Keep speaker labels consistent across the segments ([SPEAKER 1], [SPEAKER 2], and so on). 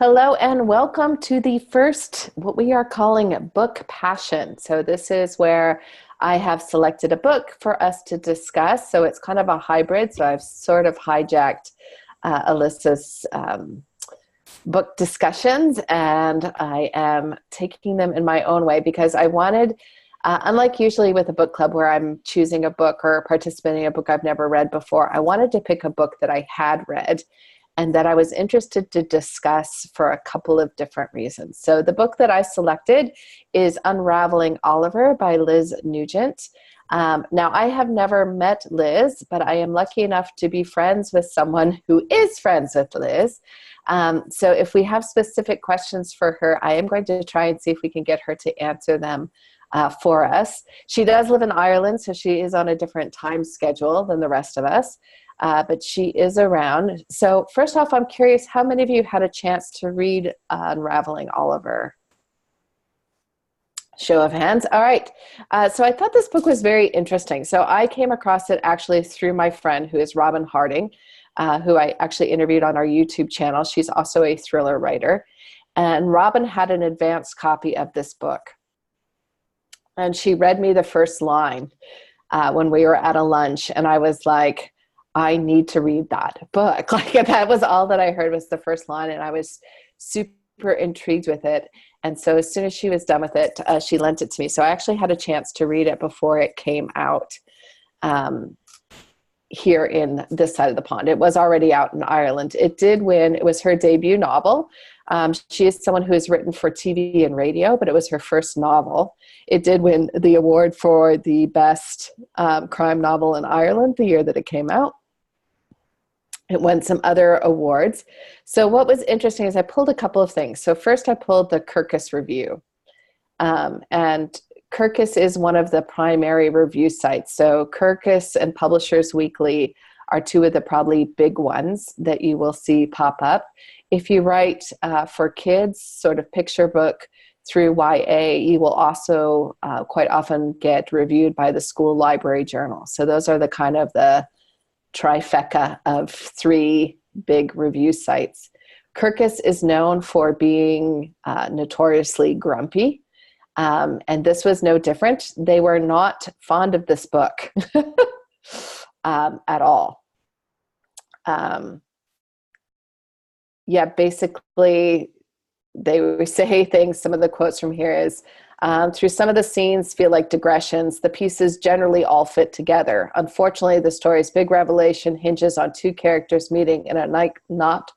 [SPEAKER 1] Hello and welcome to the first, what we are calling Book Passion. So this is where I have selected a book for us to discuss. So it's kind of a hybrid. So I've sort of hijacked Alyssa's book discussions, and I am taking them in my own way because I wanted, unlike usually with a book club where I'm choosing a book or participating in a book I've never read before, I wanted to pick a book that I had read and that I was interested to discuss for a couple of different reasons. So the book that I selected is Unraveling Oliver by Liz Nugent. Now, I have never met Liz, but I am lucky enough to be friends with someone who is friends with Liz. So if we have specific questions for her, I am going to try and see if we can get her to answer them for us. She does live in Ireland, so she is on a different time schedule than the rest of us. But she is around. So first off, I'm curious, how many of you had a chance to read Unraveling Oliver? Show of hands. All right. So I thought this book was very interesting. So I came across it actually through my friend who is Robin Harding, who I actually interviewed on our YouTube channel. She's also a thriller writer. And Robin had an advanced copy of this book. And she read me the first line when we were at a lunch. And I was like, I need to read that book. Like that was all that I heard was the first line, and I was super intrigued with it. And so as soon as she was done with it, she lent it to me. So I actually had a chance to read it before it came out here in this side of the pond. It was already out in Ireland. It did win. It was her debut novel. She is someone who has written for TV and radio, but it was her first novel. It did win the award for the best crime novel in Ireland the year that it came out. It won some other awards. So what was interesting is I pulled a couple of things. So first I pulled the Kirkus review. And Kirkus is one of the primary review sites. So Kirkus and Publishers Weekly are two of the probably big ones that you will see pop up. If you write for kids, sort of picture book through YA, you will also quite often get reviewed by the school library journal. So those are the kind of the trifecta of three big review sites. Kirkus is known for being notoriously grumpy, and this was no different. They were not fond of this book at all. Yeah, basically, they would say things, some of the quotes from here is, through some of the scenes feel like digressions, the pieces generally all fit together. Unfortunately, the story's big revelation hinges on two characters meeting in a not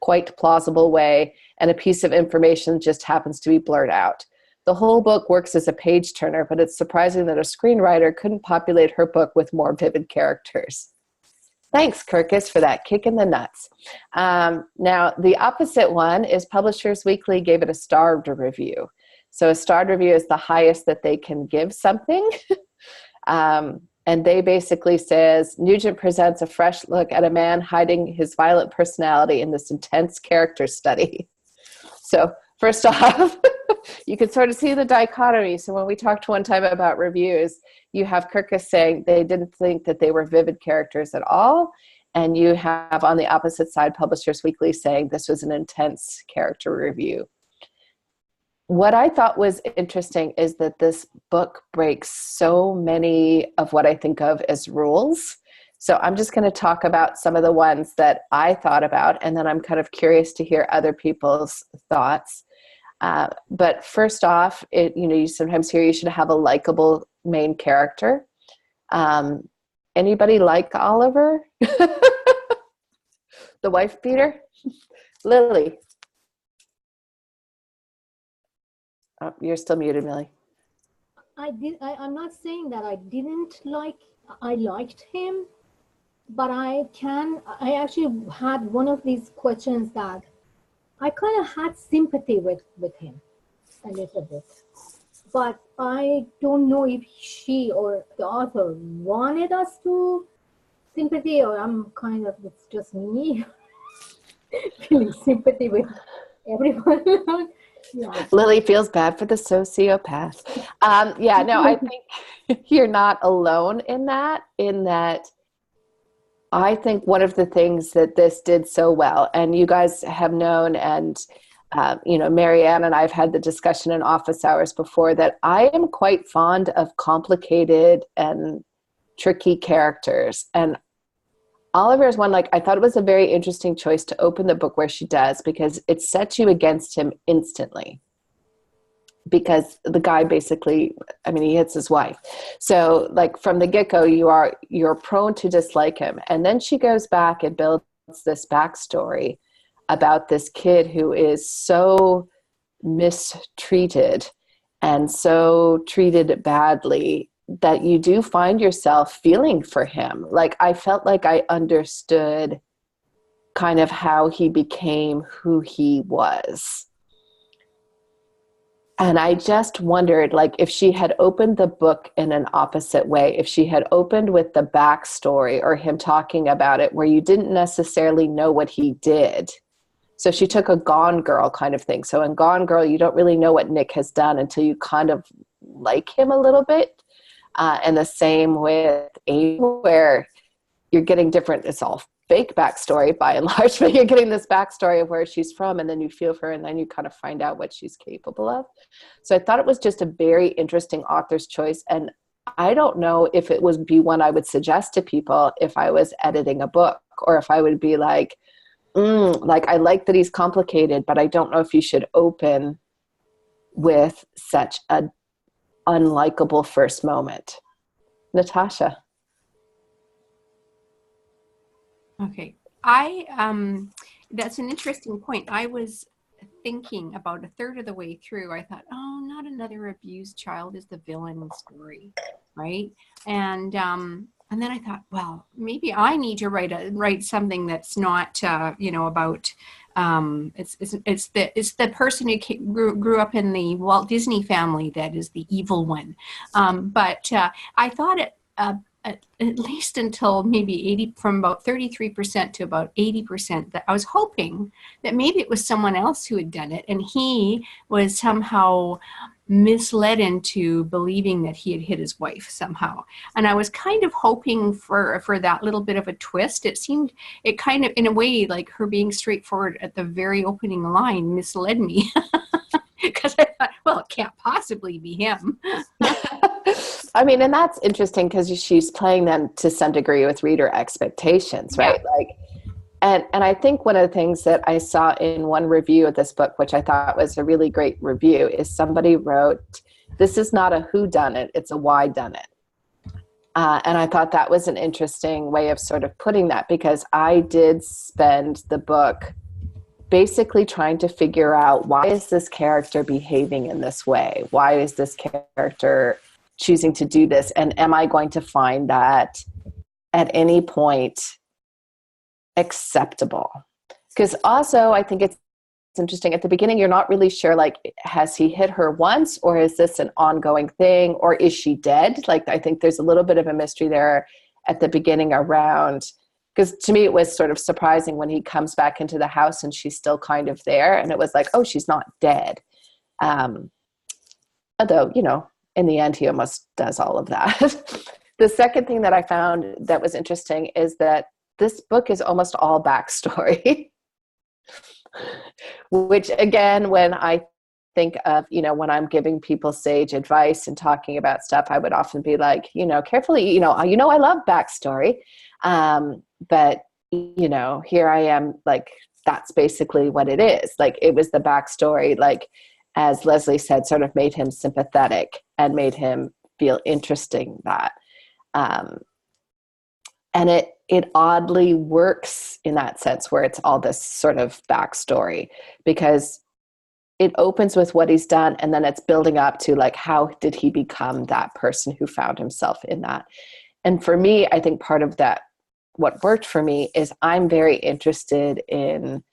[SPEAKER 1] quite plausible way, and a piece of information just happens to be blurred out. The whole book works as a page turner, but it's surprising that a screenwriter couldn't populate her book with more vivid characters. Thanks, Kirkus, for that kick in the nuts. Now, the opposite one is Publishers Weekly gave it a starred review. So a starred review is the highest that they can give something. And they basically says, Nugent presents a fresh look at a man hiding his violent personality in this intense character study. So first off, you can sort of see the dichotomy. So when we talked one time about reviews, you have Kirkus saying they didn't think that they were vivid characters at all. And you have on the opposite side, Publishers Weekly saying this was an intense character review. What I thought was interesting is that this book breaks so many of what I think of as rules. So I'm just going to talk about some of the ones that I thought about, and then I'm kind of curious to hear other people's thoughts. But first off, you sometimes hear you should have a likable main character. Anybody like Oliver? The wife beater? Lily. Oh, you're still muted, Millie.
[SPEAKER 2] I'm not saying that I didn't like. I liked him, but I actually had one of these questions that I kind of had sympathy with him a little bit, but I don't know if she or the author wanted us to sympathy, or it's just me feeling sympathy with everyone. Yeah.
[SPEAKER 1] Lily feels bad for the sociopath. I think you're not alone in that I think one of the things that this did so well, and you guys have known, and Marianne and I have had the discussion in office hours before, that I am quite fond of complicated and tricky characters. And Oliver is one, like, I thought it was a very interesting choice to open the book where she does, because it sets you against him instantly. Because the guy basically, I mean, he hits his wife. So like from the get-go, you're prone to dislike him. And then she goes back and builds this backstory about this kid who is so mistreated and so treated badly that you do find yourself feeling for him. Like, I felt like I understood kind of how he became who he was. And I just wondered, like, if she had opened the book in an opposite way, if she had opened with the backstory or him talking about it where you didn't necessarily know what he did. So she took a Gone Girl kind of thing. So in Gone Girl, you don't really know what Nick has done until you kind of like him a little bit. And the same with Amy, where you're getting different, it's all fake backstory by and large, but you're getting this backstory of where she's from, and then you feel for her, and then you kind of find out what she's capable of. So I thought it was just a very interesting author's choice, and I don't know if it would be one I would suggest to people if I was editing a book, or if I would be like, like, I like that he's complicated, but I don't know if you should open with such a unlikable first moment. Natasha.
[SPEAKER 3] Okay. That's an interesting point. I was thinking about a third of the way through, I thought, oh, not another abused child is the villain story, right? And then I thought, well, maybe I need to write something that's not, about it's the person who grew up in the Walt Disney family that is the evil one. But I thought at least until maybe from about 33% to about 80%, that I was hoping that maybe it was someone else who had done it, and he was somehow misled into believing that he had hit his wife somehow. And I was kind of hoping for that little bit of a twist. It kind of, in a way, like her being straightforward at the very opening line misled me. Because I thought, well, it can't possibly be him.
[SPEAKER 1] I mean, and that's interesting because she's playing them to some degree with reader expectations, right? Yeah. Like, and I think one of the things that I saw in one review of this book, which I thought was a really great review, is somebody wrote, "This is not a whodunit, it's a whydunit." And I thought that was an interesting way of sort of putting that, because I did spend the book basically trying to figure out, why is this character behaving in this way? Why is this character choosing to do this? And am I going to find that at any point acceptable? Because also I think it's interesting, at the beginning, you're not really sure, like, has he hit her once, or is this an ongoing thing, or is she dead? Like, I think there's a little bit of a mystery there at the beginning around, because to me it was sort of surprising when he comes back into the house and she's still kind of there, and it was like, oh, she's not dead. Although, in the end, he almost does all of that. The second thing that I found that was interesting is that this book is almost all backstory, which, again, when I think of, when I'm giving people sage advice and talking about stuff, I would often be like, carefully, I love backstory. But, here I am, like, that's basically what it is. Like, it was the backstory, like, as Leslie said, sort of made him sympathetic and made him feel interesting, that. And it oddly works in that sense, where it's all this sort of backstory, because it opens with what he's done, and then it's building up to, like, how did he become that person who found himself in that? And for me, I think part of that, what worked for me, is I'm very interested in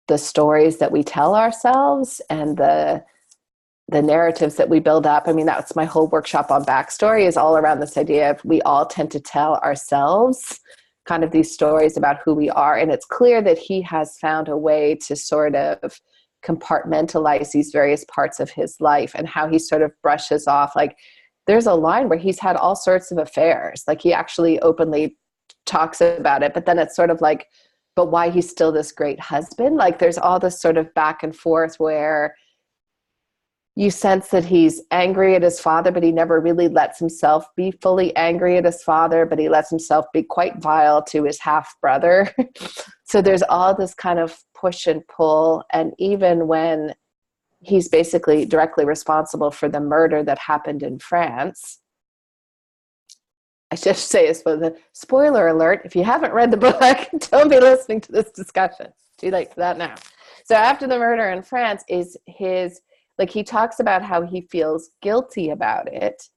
[SPEAKER 1] the stories that we tell ourselves and the narratives that we build up. I mean, that's my whole workshop on backstory, is all around this idea of, we all tend to tell ourselves kind of these stories about who we are. And it's clear that he has found a way to sort of compartmentalize these various parts of his life, and how he sort of brushes off. Like, there's a line where he's had all sorts of affairs. Like, he actually openly talks about it, but then it's sort of like, but why he's still this great husband? Like there's all this sort of back and forth where you sense that he's angry at his father, but he never really lets himself be fully angry at his father, but he lets himself be quite vile to his half brother. So there's all this kind of push and pull. And even when he's basically directly responsible for the murder that happened in France, I should say this, but the spoiler alert, if you haven't read the book, don't be listening to this discussion. Too late for that now. So after the murder in France is his, like he talks about how he feels guilty about it,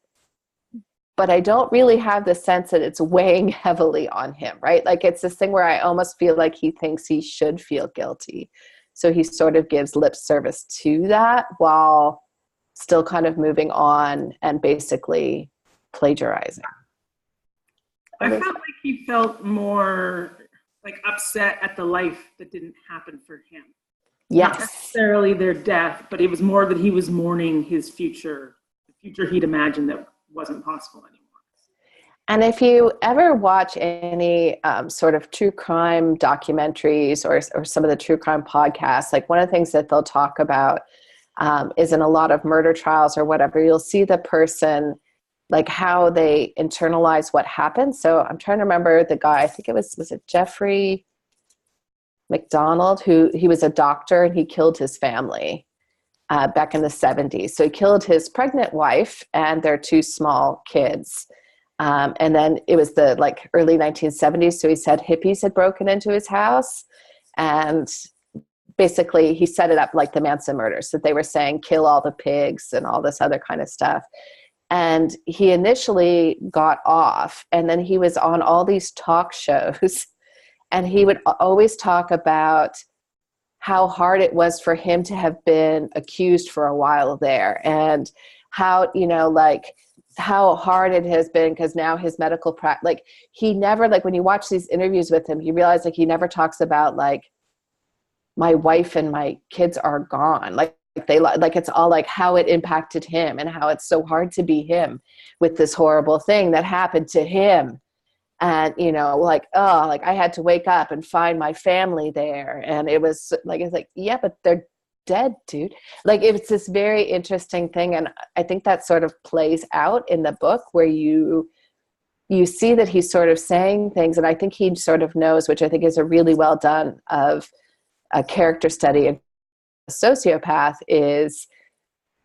[SPEAKER 1] but I don't really have the sense that it's weighing heavily on him, right? Like it's this thing where I almost feel like he thinks he should feel guilty. So he sort of gives lip service to that while still kind of moving on and basically plagiarizing.
[SPEAKER 4] I felt like he felt more like upset at the life that didn't happen for him.
[SPEAKER 1] Yes.
[SPEAKER 4] Not necessarily their death, but it was more that he was mourning his future, the future he'd imagined that wasn't possible anymore.
[SPEAKER 1] And if you ever watch any sort of true crime documentaries or some of the true crime podcasts, like one of the things that they'll talk about is in a lot of murder trials or whatever, you'll see the person, like how they internalize what happened. So I'm trying to remember the guy, I think it was it Jeffrey McDonald, he was a doctor and he killed his family back in the 70s. So he killed his pregnant wife and their two small kids. And then it was the like early 1970s. So he said hippies had broken into his house and basically he set it up like the Manson murders, that they were saying, kill all the pigs and all this other kind of stuff. And he initially got off and then he was on all these talk shows and he would always talk about how hard it was for him to have been accused for a while there and how, you know, like how hard it has been because now his medical practice, like he never, like when you watch these interviews with him, you realize like he never talks about like my wife and my kids are gone. Like they like it's all like how it impacted him and how it's so hard to be him with this horrible thing that happened to him. And, you know, like, oh, like I had to wake up and find my family there. And it was like, it's like, yeah, but they're dead, dude. Like it's this very interesting thing. And I think that sort of plays out in the book where you see that he's sort of saying things. And I think he sort of knows, which I think is a really well done of a character study of a sociopath, is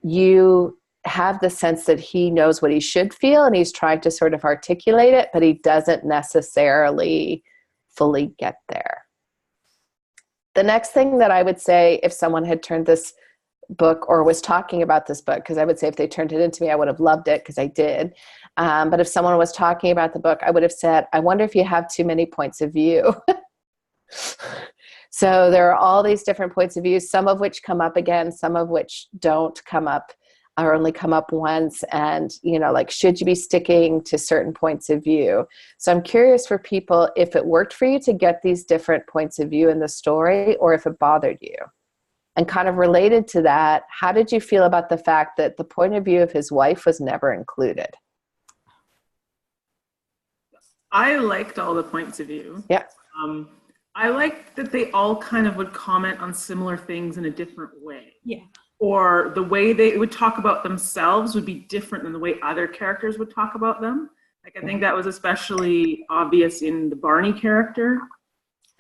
[SPEAKER 1] you have the sense that he knows what he should feel and he's trying to sort of articulate it, but he doesn't necessarily fully get there. The next thing that I would say if someone had turned this book or was talking about this book, because I would say if they turned it into me, I would have loved it because I did. But if someone was talking about the book, I would have said, I wonder if you have too many points of view. So there are all these different points of view, some of which come up again, some of which don't come up or only come up once. And, you know, like, should you be sticking to certain points of view? So I'm curious for people if it worked for you to get these different points of view in the story or if it bothered you. And kind of related to that, how did you feel about the fact that the point of view of his wife was never included?
[SPEAKER 4] I liked all the points of view.
[SPEAKER 1] Yeah.
[SPEAKER 4] I liked that they all kind of would comment on similar things in a different way.
[SPEAKER 3] Yeah.
[SPEAKER 4] Or the way they would talk about themselves would be different than the way other characters would talk about them. Like, I think that was especially obvious in the Barney character.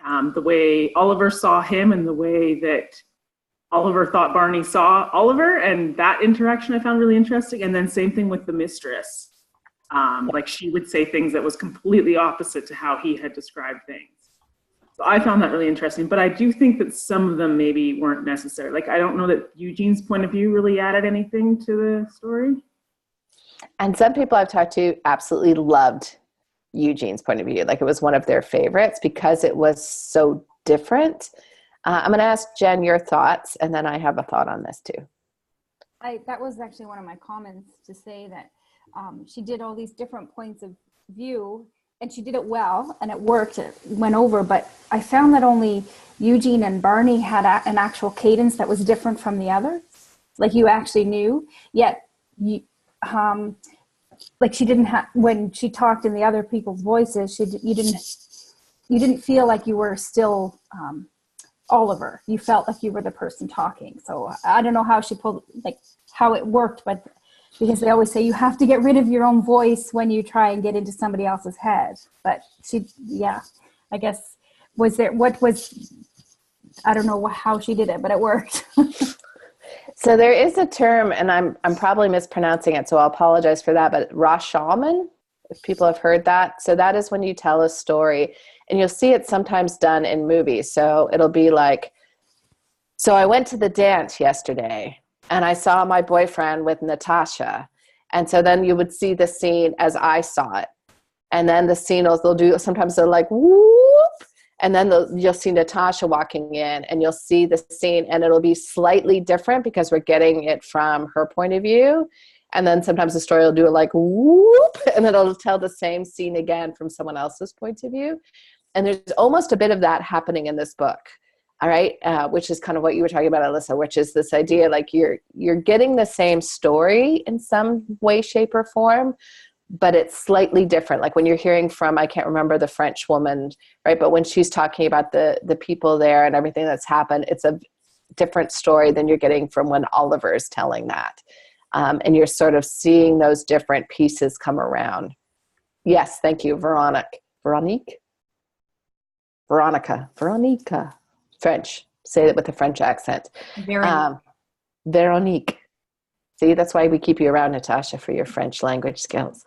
[SPEAKER 4] The way Oliver saw him and the way that Oliver thought Barney saw Oliver, and that interaction I found really interesting. And then same thing with the mistress. Like, she would say things that was completely opposite to how he had described things. So I found that really interesting, but I do think that some of them maybe weren't necessary. Like, I don't know that Eugene's point of view really added anything to the story.
[SPEAKER 1] And some people I've talked to absolutely loved Eugene's point of view. Like, it was one of their favorites because it was so different. I'm going to ask Jen your thoughts, and then I have a thought on this too.
[SPEAKER 5] That was actually one of my comments, to say that she did all these different points of view, and she did it well, and it worked, it went over, but I found that only Eugene and Barney had an actual cadence that was different from the others. Like, you actually knew, yet like she didn't have, when she talked in the other people's voices, you didn't feel like you were still Oliver. You felt like you were the person talking. So I don't know how she pulled, like how it worked, but because they always say you have to get rid of your own voice when you try and get into somebody else's head. But I guess I don't know how she did it, but it worked.
[SPEAKER 1] So there is a term, and I'm probably mispronouncing it, so I'll apologize for that, but Rashomon, if people have heard that. So that is when you tell a story, and you'll see it sometimes done in movies. So it'll be like, so I went to the dance yesterday, and I saw my boyfriend with Natasha. And so then you would see the scene as I saw it. And then the scene, sometimes they're like, whoop. And then you'll see Natasha walking in, and you'll see the scene, and it'll be slightly different because we're getting it from her point of view. And then sometimes the story will do it like whoop, and then it'll tell the same scene again from someone else's point of view. And there's almost a bit of that happening in this book. All right. Which is kind of what you were talking about, Alyssa, which is this idea, like you're getting the same story in some way, shape, or form, but it's slightly different. Like when you're hearing from, I can't remember the French woman, right? But when she's talking about the people there and everything that's happened, it's a different story than you're getting from when Oliver is telling that. And you're sort of seeing those different pieces come around. Yes, thank you, Veronica. French. Say it with a French accent. Veronique. See, that's why we keep you around, Natasha, for your French language skills,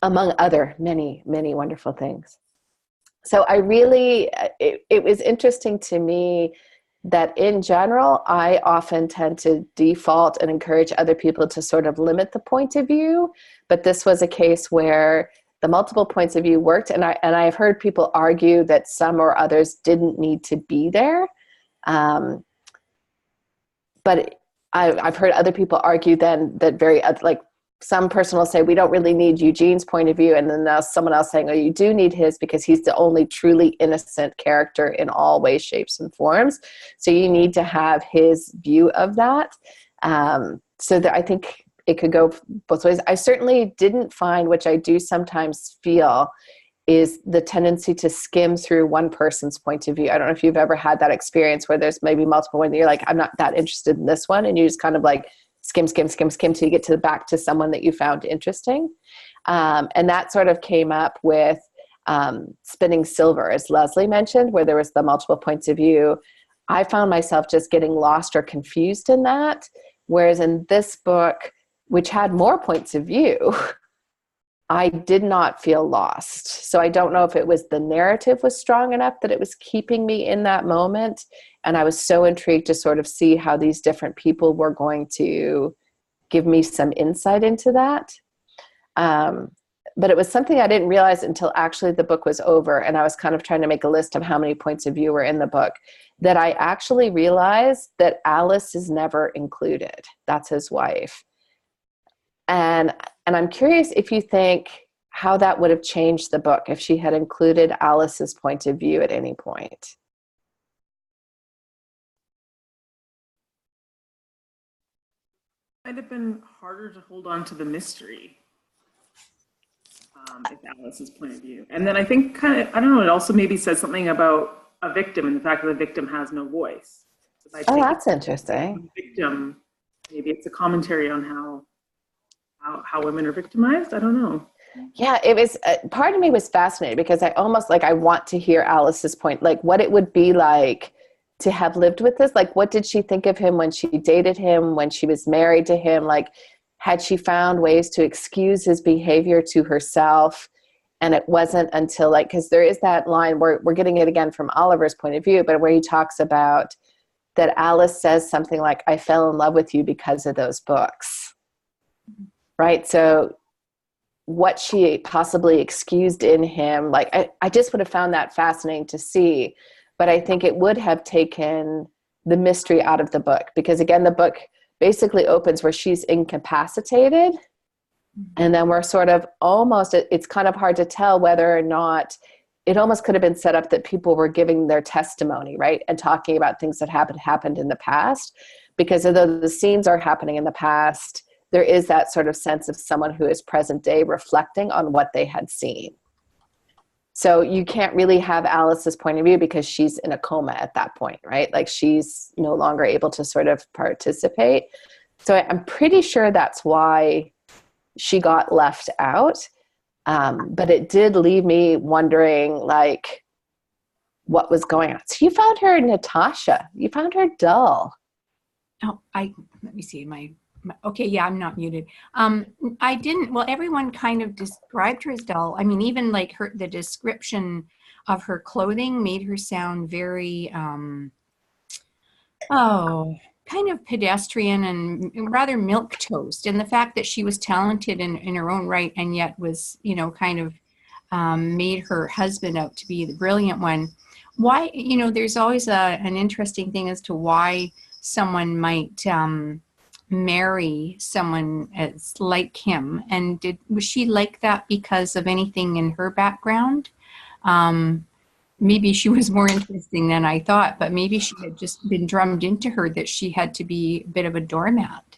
[SPEAKER 1] among other many, many wonderful things. So it was interesting to me that in general, I often tend to default and encourage other people to sort of limit the point of view. But this was a case where the multiple points of view worked. And I've heard people argue that some or others didn't need to be there. But I've heard other people argue then that like some person will say, we don't really need Eugene's point of view. And then there's someone else saying, oh, you do need his because he's the only truly innocent character in all ways, shapes, and forms. So you need to have his view of that. So that I think it could go both ways. I certainly didn't find, which I do sometimes feel, is the tendency to skim through one person's point of view. I don't know if you've ever had that experience where there's maybe multiple ones, you're like, I'm not that interested in this one. And you just kind of like skim till you get back to someone that you found interesting. And that sort of came up with Spinning Silver, as Leslie mentioned, where there was the multiple points of view. I found myself just getting lost or confused in that. Whereas in this book, which had more points of view, I did not feel lost. So I don't know if it was the narrative was strong enough that it was keeping me in that moment. And I was so intrigued to sort of see how these different people were going to give me some insight into that. But it was something I didn't realize until actually the book was over. And I was kind of trying to make a list of how many points of view were in the book, that I actually realized that Alice is never included. That's his wife. And I'm curious if you think how that would have changed the book if she had included Alice's point of view at any point.
[SPEAKER 4] Might have been harder to hold on to the mystery if Alice's point of view. And then I think I don't know, it also maybe says something about a victim and the fact that the victim has no voice.
[SPEAKER 1] Oh, that's interesting.
[SPEAKER 4] Victim, maybe it's a commentary on how women are victimized. I don't know.
[SPEAKER 1] Yeah, it was, part of me was fascinated because I almost I want to hear Alice's point, like what it would be like to have lived with this. Like, what did she think of him when she dated him, when she was married to him? Like, had she found ways to excuse his behavior to herself? And it wasn't until because there is that line where we're getting it again from Oliver's point of view, but where he talks about that Alice says something like, I fell in love with you because of those books. Right? So what she possibly excused in him, I just would have found that fascinating to see. But I think it would have taken the mystery out of the book. Because again, the book basically opens where she's incapacitated. And then we're sort of almost, it's kind of hard to tell whether or not it almost could have been set up that people were giving their testimony, right? And talking about things that happened in the past. Because although the scenes are happening in the past, there is that sort of sense of someone who is present day reflecting on what they had seen. So you can't really have Alice's point of view because she's in a coma at that point, right? Like she's no longer able to sort of participate. So I'm pretty sure that's why she got left out. But it did leave me wondering, like, what was going on. So you found her Natasha. You found her dull.
[SPEAKER 3] Oh, let me see okay, yeah, I'm not muted. I didn't, well, everyone kind of described her as dull. I mean, even like the description of her clothing made her sound very, kind of pedestrian and rather milquetoast. And the fact that she was talented in her own right and yet was, kind of made her husband out to be the brilliant one. Why, there's always an interesting thing as to why someone might marry someone as like him. And was she like that because of anything in her background? Maybe she was more interesting than I thought, but maybe she had just been drummed into her that she had to be a bit of a doormat.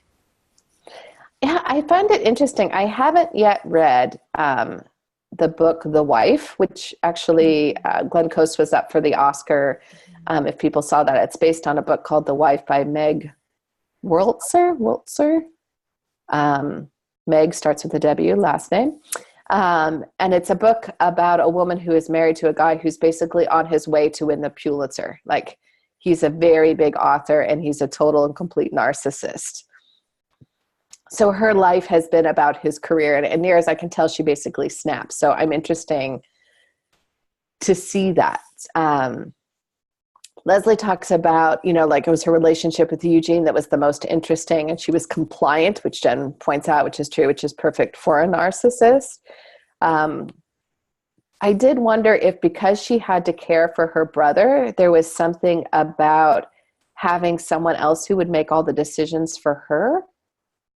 [SPEAKER 1] Yeah, I find it interesting. I haven't yet read the book The Wife, which actually Glenn Close was up for the Oscar. If people saw that, it's based on a book called The Wife by Meg Woltzer. Meg starts with a W, last name. And it's a book about a woman who is married to a guy who's basically on his way to win the Pulitzer. Like, he's a very big author and he's a total and complete narcissist. So her life has been about his career, and near as I can tell, she basically snaps. So I'm interesting to see that. Leslie talks about, like it was her relationship with Eugene that was the most interesting, and she was compliant, which Jen points out, which is true, which is perfect for a narcissist. I did wonder if because she had to care for her brother, there was something about having someone else who would make all the decisions for her,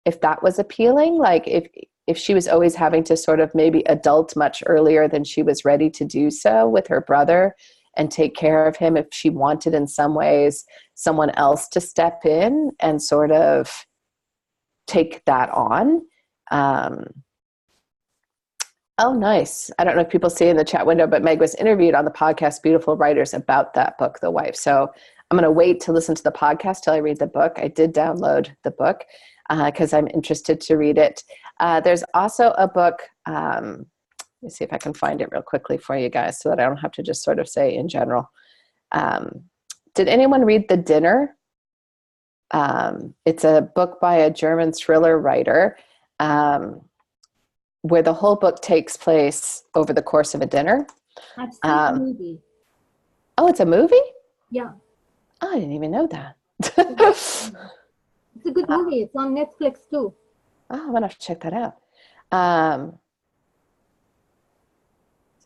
[SPEAKER 1] if that was appealing. Like if she was always having to sort of maybe adult much earlier than she was ready to do so with her brother and take care of him, if she wanted in some ways someone else to step in and sort of take that on. Oh, nice. I don't know if people see in the chat window, but Meg was interviewed on the podcast Beautiful Writers about that book, The Wife. So I'm going to wait to listen to the podcast till I read the book. I did download the book because I'm interested to read it. There's also a book, let me see if I can find it real quickly for you guys so that I don't have to just sort of say in general. Did anyone read The Dinner? It's a book by a German thriller writer where the whole book takes place over the course of a dinner.
[SPEAKER 2] I've seen the movie.
[SPEAKER 1] Oh, it's a movie?
[SPEAKER 2] Yeah.
[SPEAKER 1] Oh, I didn't even know that.
[SPEAKER 2] It's a good movie. It's on Netflix too.
[SPEAKER 1] Oh, I'm going to have to check that out.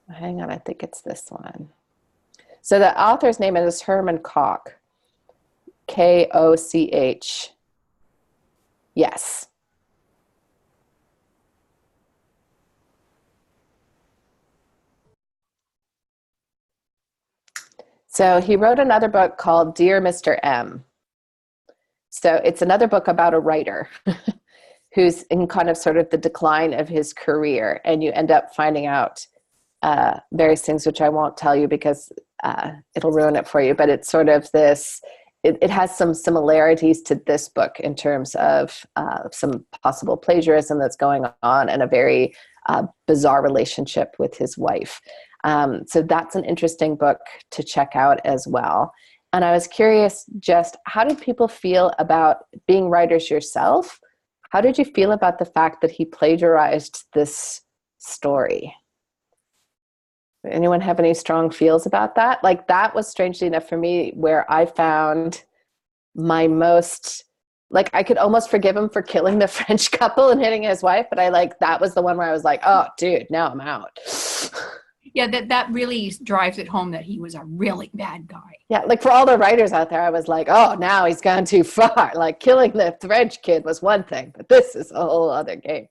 [SPEAKER 1] Hang on, I think it's this one. So the author's name is Herman Koch. Koch. Yes. So he wrote another book called Dear Mr. M. So it's another book about a writer who's in kind of sort of the decline of his career. And you end up finding out various things, which I won't tell you because it'll ruin it for you. But it's sort of this, it has some similarities to this book in terms of some possible plagiarism that's going on and a very bizarre relationship with his wife. So that's an interesting book to check out as well. And I was curious, just how did people feel about being writers yourself? How did you feel about the fact that he plagiarized this story? Anyone have any strong feels about that? Like, that was strangely enough for me where I found my most, like, I could almost forgive him for killing the French couple and hitting his wife, but that was the one where I was like, oh, dude, now I'm out.
[SPEAKER 3] Yeah, that really drives it home that he was a really bad guy.
[SPEAKER 1] Yeah, like for all the writers out there, I was like, oh, now he's gone too far. Like, killing the French kid was one thing, but this is a whole other game.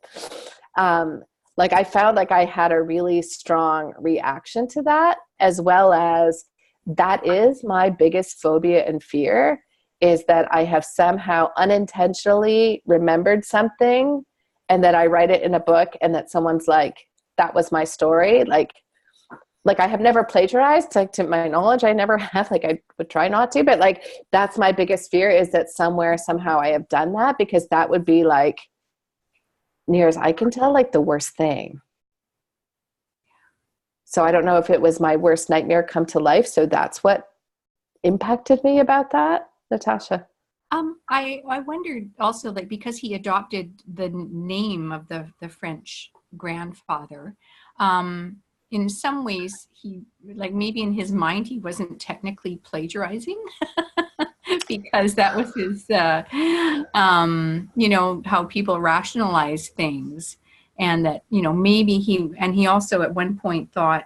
[SPEAKER 1] Like, I found like I had a really strong reaction to that, as well as that is my biggest phobia and fear, is that I have somehow unintentionally remembered something, and that I write it in a book, and that someone's like, that was my story. Like I have never plagiarized, like, to my knowledge, I never have. Like, I would try not to, but like, that's my biggest fear, is that somewhere, somehow I have done that, because that would be like, near as I can tell, like the worst thing. So I don't know if it was my worst nightmare come to life. So that's what impacted me about that. Natasha.
[SPEAKER 3] I wondered also, like, because he adopted the name of the French grandfather, in some ways he, like, maybe in his mind he wasn't technically plagiarizing because that was his, you know, how people rationalize things. And that, you know, maybe he also at one point thought,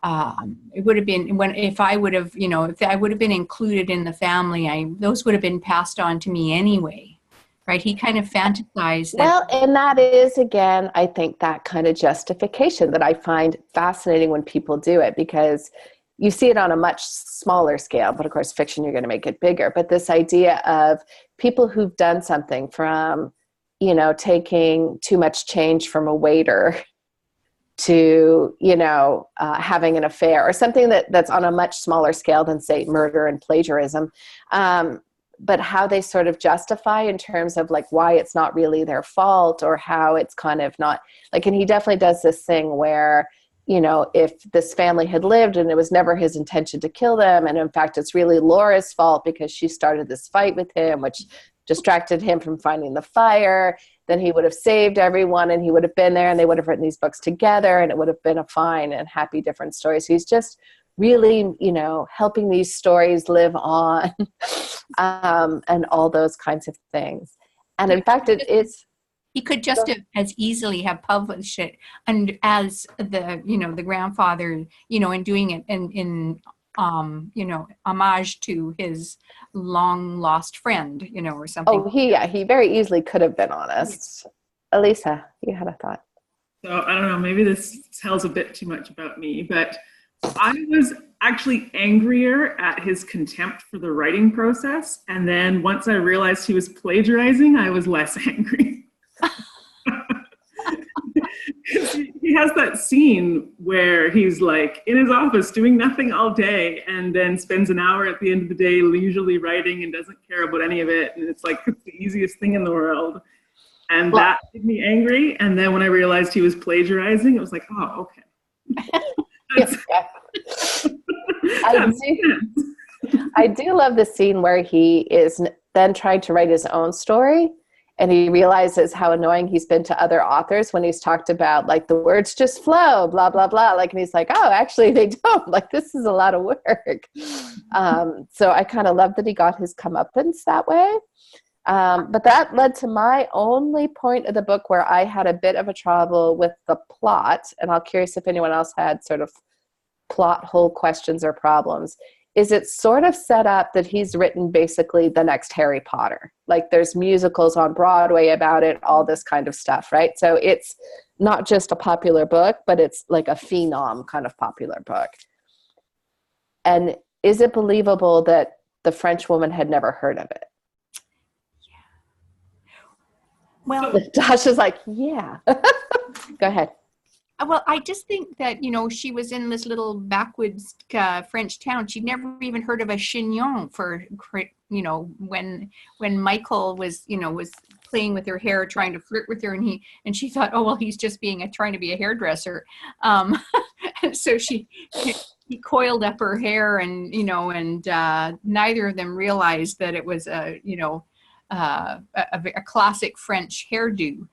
[SPEAKER 3] it would have been if I would have, you know, if I would have been included in the family, those would have been passed on to me anyway, right? He kind of fantasized that.
[SPEAKER 1] Well, and that is, again, I think that kind of justification that I find fascinating when people do it, because you see it on a much smaller scale, but of course, fiction, you're going to make it bigger. But this idea of people who've done something, from, you know, taking too much change from a waiter to, you know, having an affair, or something that's on a much smaller scale than, say, murder and plagiarism. But how they sort of justify in terms of like why it's not really their fault, or how it's kind of not like, and he definitely does this thing where, you know, if this family had lived and it was never his intention to kill them, and in fact, it's really Laura's fault because she started this fight with him, which distracted him from finding the fire, then he would have saved everyone, and he would have been there, and they would have written these books together, and it would have been a fine and happy different story. So he's just really, you know, helping these stories live on, and all those kinds of things. And in fact, it's,
[SPEAKER 3] he could just have as easily have published it, and as the, you know, the grandfather, you know, and doing it in you know, homage to his long lost friend, you know, or something.
[SPEAKER 1] Oh, he very easily could have been honest. Elisa, you had a thought.
[SPEAKER 4] So I don't know, maybe this tells a bit too much about me, but I was actually angrier at his contempt for the writing process. And then once I realized he was plagiarizing, I was less angry. He has that scene where he's like in his office doing nothing all day, and then spends an hour at the end of the day usually writing, and doesn't care about any of it. And it's like, it's the easiest thing in the world. And that made me angry. And then when I realized he was plagiarizing, it was like, oh, okay.
[SPEAKER 1] I do love the scene where he is then trying to write his own story, and he realizes how annoying he's been to other authors when he's talked about, like, the words just flow, blah, blah, blah. Like, and he's like, oh, actually they don't. Like, this is a lot of work. So I kind of love that he got his comeuppance that way. But that led to my only point of the book where I had a bit of a trouble with the plot. And I'm curious if anyone else had sort of plot hole questions or problems. Is it sort of set up that he's written basically the next Harry Potter? Like, there's musicals on Broadway about it, all this kind of stuff, right? So it's not just a popular book, but it's like a phenom kind of popular book. And is it believable that the French woman had never heard of it?
[SPEAKER 3] Well,
[SPEAKER 1] Tasha's like, yeah. Go ahead.
[SPEAKER 3] Well, I just think that, you know, she was in this little backwoods French town. She'd never even heard of a chignon for, you know, when Michael was, you know, was playing with her hair, trying to flirt with her, and she thought, oh, well, he's just trying to be a hairdresser. And so he coiled up her hair, and, you know, and neither of them realized that it was a, you know, a classic French hairdo.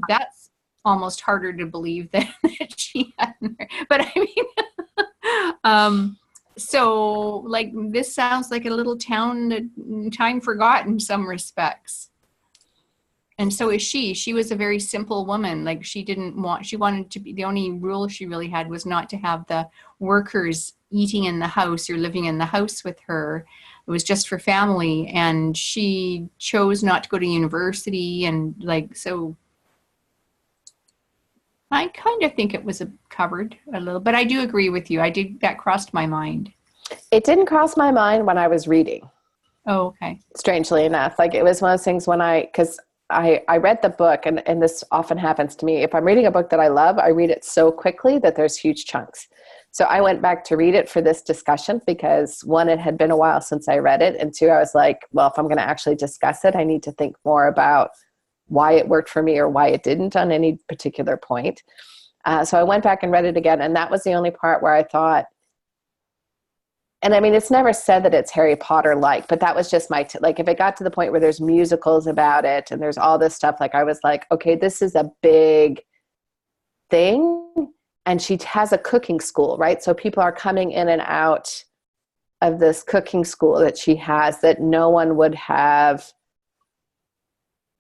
[SPEAKER 3] That's almost harder to believe that she hadn't. But I mean, so like, this sounds like a little town that time forgot in some respects. And so is she. She was a very simple woman. Like, she wanted to be, the only rule she really had was not to have the workers eating in the house or living in the house with her. It was just for family. And she chose not to go to university. And like, so I kind of think it was covered a little, but I do agree with you. That crossed my mind.
[SPEAKER 1] It didn't cross my mind when I was reading.
[SPEAKER 3] Oh, okay.
[SPEAKER 1] Strangely enough, like it was one of those things when because I read the book, and this often happens to me. If I'm reading a book that I love, I read it so quickly that there's huge chunks. So I went back to read it for this discussion because, one, it had been a while since I read it, and two, I was like, well, if I'm going to actually discuss it, I need to think more about why it worked for me or why it didn't on any particular point. So I went back and read it again, and that was the only part where I thought, and I mean, it's never said that it's Harry Potter-like, but that was just my, like, if it got to the point where there's musicals about it and there's all this stuff, like I was like, okay, this is a big thing. And she has a cooking school, right? So people are coming in and out of this cooking school that she has that no one would have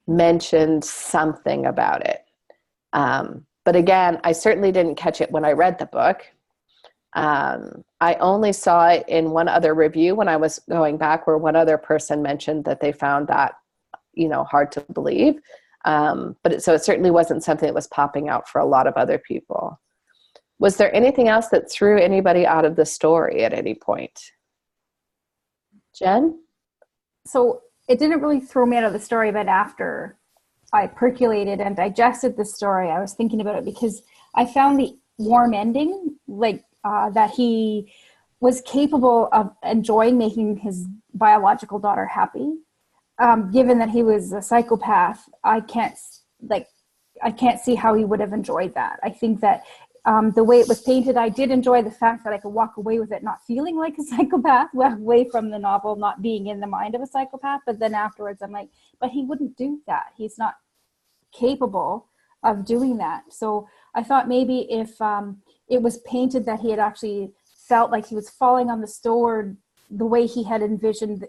[SPEAKER 1] mentioned something about it. But again, I certainly didn't catch it when I read the book. I only saw it in one other review when I was going back, where one other person mentioned that they found that, hard to believe. So it certainly wasn't something that was popping out for a lot of other people. Was there anything else that threw anybody out of the story at any point? Jen?
[SPEAKER 5] So it didn't really throw me out of the story, but after I percolated and digested the story, I was thinking about it because I found the warm ending, like that he was capable of enjoying making his biological daughter happy. Given that he was a psychopath, I can't see how he would have enjoyed that. I think that the way it was painted, I did enjoy the fact that I could walk away with it not feeling like a psychopath, walk away from the novel not being in the mind of a psychopath. But then afterwards, I'm like, but he wouldn't do that. He's not capable of doing that. So I thought maybe if it was painted that he had actually felt like he was falling on the sword, the way he had envisioned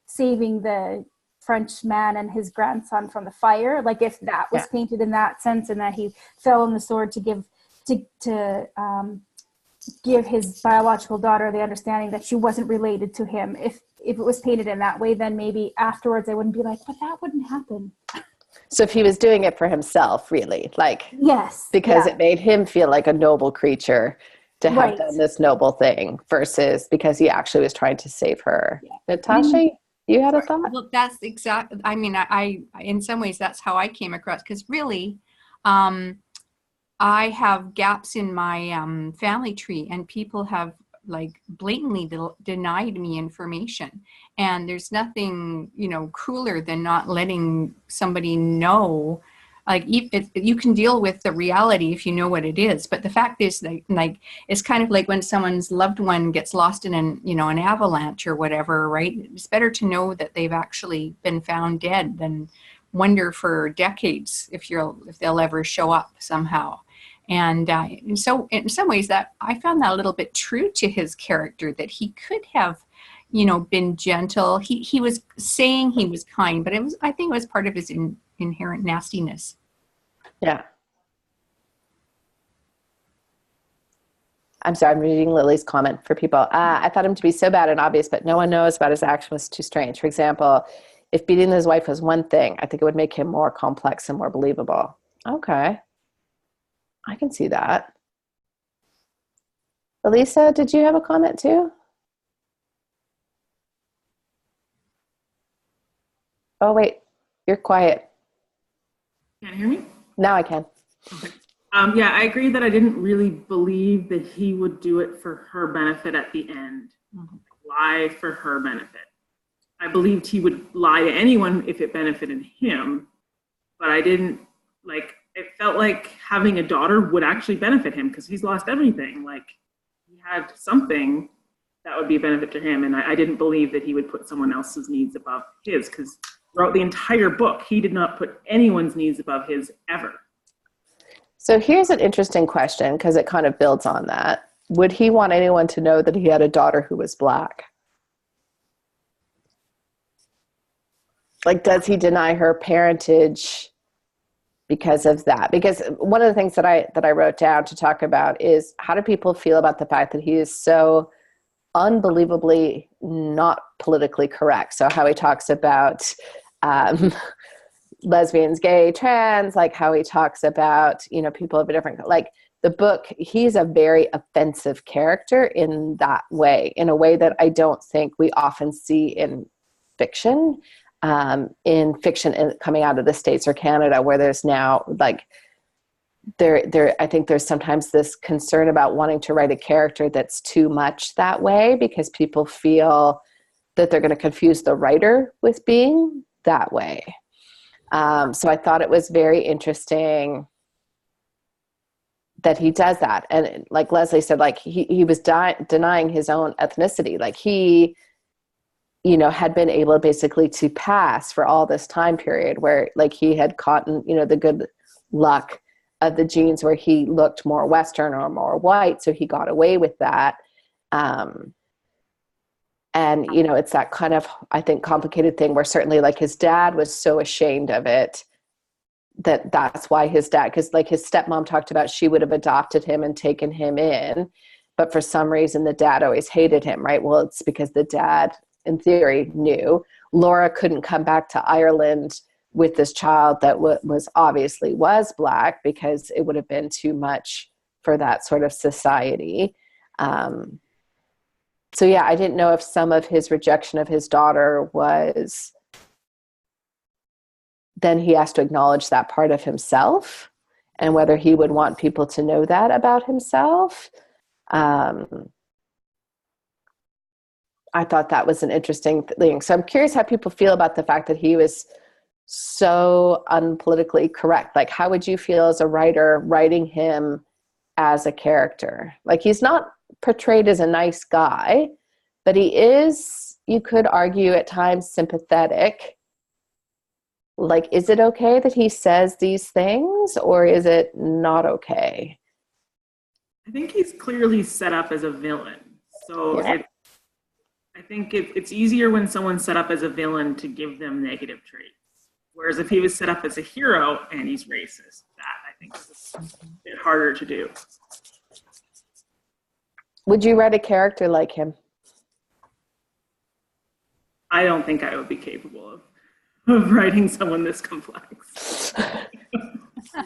[SPEAKER 5] saving the French man and his grandson from the fire, like if that was painted in that sense, and that he fell on the sword to give his biological daughter the understanding that she wasn't related to him. If it was painted in that way, then maybe afterwards I wouldn't be like, but that wouldn't happen.
[SPEAKER 1] So if he was doing it for himself, really, like,
[SPEAKER 5] yes,
[SPEAKER 1] because it made him feel like a noble creature to have done this noble thing, versus because he actually was trying to save her. Natasha, you had a thought?
[SPEAKER 3] Well, that's exactly, I mean, I in some ways, that's how I came across, because really, I have gaps in my family tree, and people have like blatantly denied me information. And there's nothing, crueler than not letting somebody know. Like, you can deal with the reality if you know what it is. But the fact is, like it's kind of like when someone's loved one gets lost in an avalanche or whatever, right? It's better to know that they've actually been found dead than wonder for decades if they'll ever show up somehow. And so in some ways that I found that a little bit true to his character, that he could have, been gentle. He was saying he was kind, but I think it was part of his inherent nastiness.
[SPEAKER 1] Yeah. I'm sorry, I'm reading Lily's comment for people. I thought him to be so bad and obvious, but no one knows about his action was too strange. For example, if beating his wife was one thing, I think it would make him more complex and more believable. Okay. I can see that. Elisa, did you have a comment too? Oh, wait, you're quiet.
[SPEAKER 4] Can you hear me?
[SPEAKER 1] Now I can.
[SPEAKER 4] Okay. Yeah, I agree that I didn't really believe that he would do it for her benefit at the end. Mm-hmm. Lie for her benefit. I believed he would lie to anyone if it benefited him, but I didn't, it felt like having a daughter would actually benefit him because he's lost everything. Like, he had something that would be a benefit to him, and I didn't believe that he would put someone else's needs above his, because throughout the entire book, he did not put anyone's needs above his ever.
[SPEAKER 1] So here's an interesting question, because it kind of builds on that. Would he want anyone to know that he had a daughter who was Black? Like, does he deny her parentage because of that? Because one of the things that I wrote down to talk about is, how do people feel about the fact that he is so unbelievably not politically correct? So how he talks about lesbians, gay, trans, like how he talks about, people of a different, like the book, he's a very offensive character in that way, in a way that I don't think we often see in fiction. In fiction coming out of the States or Canada, where there's now like I think there's sometimes this concern about wanting to write a character that's too much that way, because people feel that they're going to confuse the writer with being that way. So I thought it was very interesting that he does that. And like Leslie said, like he was denying his own ethnicity. Like he, you know, had been able basically to pass for all this time period where like he had caught, you know, the good luck of the genes where he looked more Western or more white. So he got away with that. And, you know, it's that kind of, I think, complicated thing where certainly like his dad was so ashamed of it that's why his dad, because like his stepmom talked about, she would have adopted him and taken him in. But for some reason, the dad always hated him, right? Well, it's because the dad, in theory, knew Laura couldn't come back to Ireland with this child that was obviously Black, because it would have been too much for that sort of society. So yeah, I didn't know if some of his rejection of his daughter was then he has to acknowledge that part of himself, and whether he would want people to know that about himself. I thought that was an interesting thing. So I'm curious how people feel about the fact that he was so unpolitically correct. Like, how would you feel as a writer writing him as a character? Like, he's not portrayed as a nice guy, but he is, you could argue at times, sympathetic. Like, is it okay that he says these things, or is it not okay?
[SPEAKER 4] I think he's clearly set up as a villain. So
[SPEAKER 1] Yeah.
[SPEAKER 4] I think it's easier when someone's set up as a villain to give them negative traits. Whereas if he was set up as a hero and he's racist, that I think is a bit harder to do.
[SPEAKER 1] Would you write a character like him?
[SPEAKER 4] I don't think I would be capable of writing someone this complex.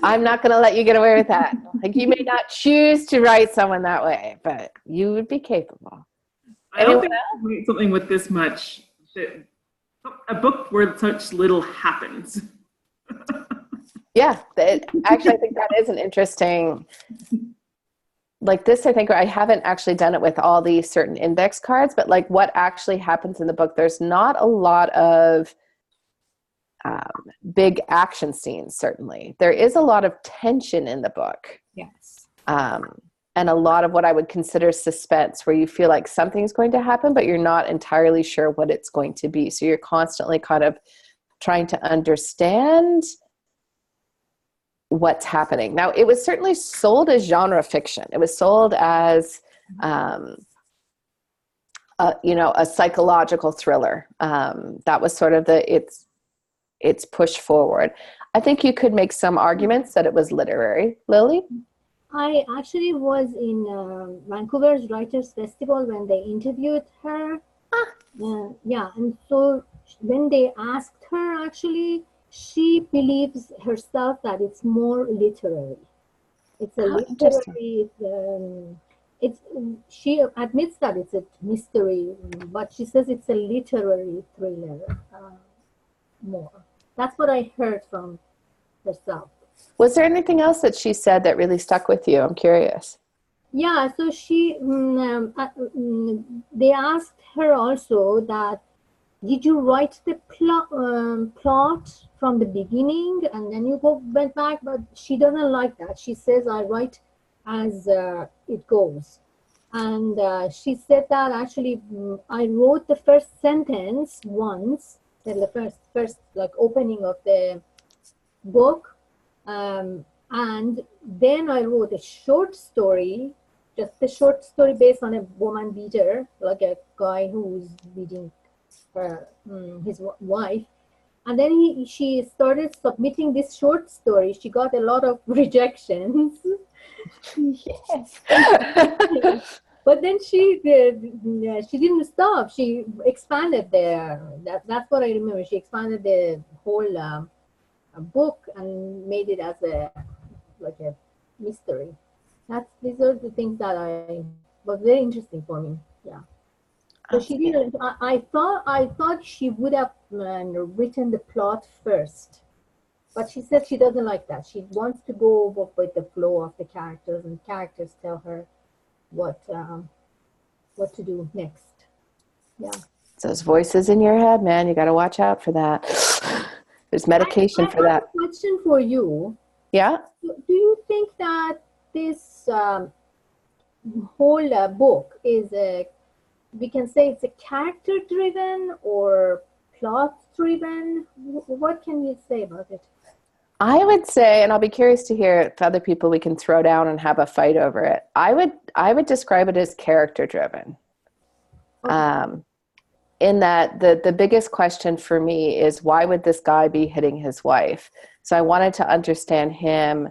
[SPEAKER 1] I'm not going to let you get away with that. Like, you may not choose to write someone that way, but you would be capable.
[SPEAKER 4] I don't think I can write something with this much, a book where such little happens.
[SPEAKER 1] Yeah, actually, I think that is an interesting, like this, I think I haven't actually done it with all these certain index cards, but like what actually happens in the book, there's not a lot of big action scenes, certainly. There is a lot of tension in the book.
[SPEAKER 3] Yes.
[SPEAKER 1] And a lot of what I would consider suspense, where you feel like something's going to happen, but you're not entirely sure what it's going to be. So you're constantly kind of trying to understand what's happening. Now, it was certainly sold as genre fiction. It was sold as, you know, a psychological thriller. That was sort of its push forward. I think you could make some arguments that it was literary. Lily?
[SPEAKER 2] I actually was in Vancouver's Writers Festival when they interviewed her. Yeah, and so when they asked her, actually, she believes herself that it's more literary. It's a literary. She admits that it's a mystery, but she says it's a literary thriller more. That's what I heard from herself.
[SPEAKER 1] Was there anything else that she said that really stuck with you? I'm curious.
[SPEAKER 2] Yeah, so they asked her also that, did you write the plot from the beginning and then you went back? But she doesn't like that. She says, I write as it goes. And she said that actually, I wrote the first sentence once, the first like opening of the book. And then I wrote a short story, just a short story based on a woman beater, like a guy who's beating his wife. And then she started submitting this short story. She got a lot of rejections.
[SPEAKER 1] Yes.
[SPEAKER 2] But then she didn't stop. She expanded that's what I remember. She expanded the whole book and made it as a mystery. These are the things that was very interesting for me. Yeah. So she didn't. I thought she would have written the plot first, but she said she doesn't like that. She wants to go with the flow of the characters, and characters tell her what to do next. Yeah.
[SPEAKER 1] Those voices in your head, man, you got to watch out for that. There's medication for that.
[SPEAKER 2] I have a question for you.
[SPEAKER 1] Yeah.
[SPEAKER 2] Do you think that this whole book is we can say it's a character driven or plot driven? What can you say about it?
[SPEAKER 1] I would say, and I'll be curious to hear if other people we can throw down and have a fight over it. I would describe it as character driven. Okay. In that the biggest question for me is, why would this guy be hitting his wife? So I wanted to understand him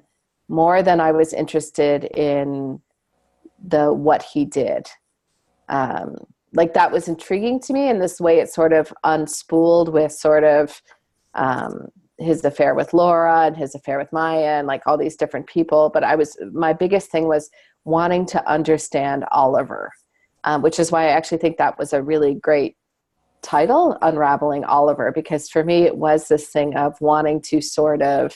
[SPEAKER 1] more than I was interested in what he did. Like that was intriguing to me, and this way it sort of unspooled with sort of his affair with Laura and his affair with Maya and like all these different people. But my biggest thing was wanting to understand Oliver, which is why I actually think that was a really great title, Unraveling Oliver, because for me it was this thing of wanting to sort of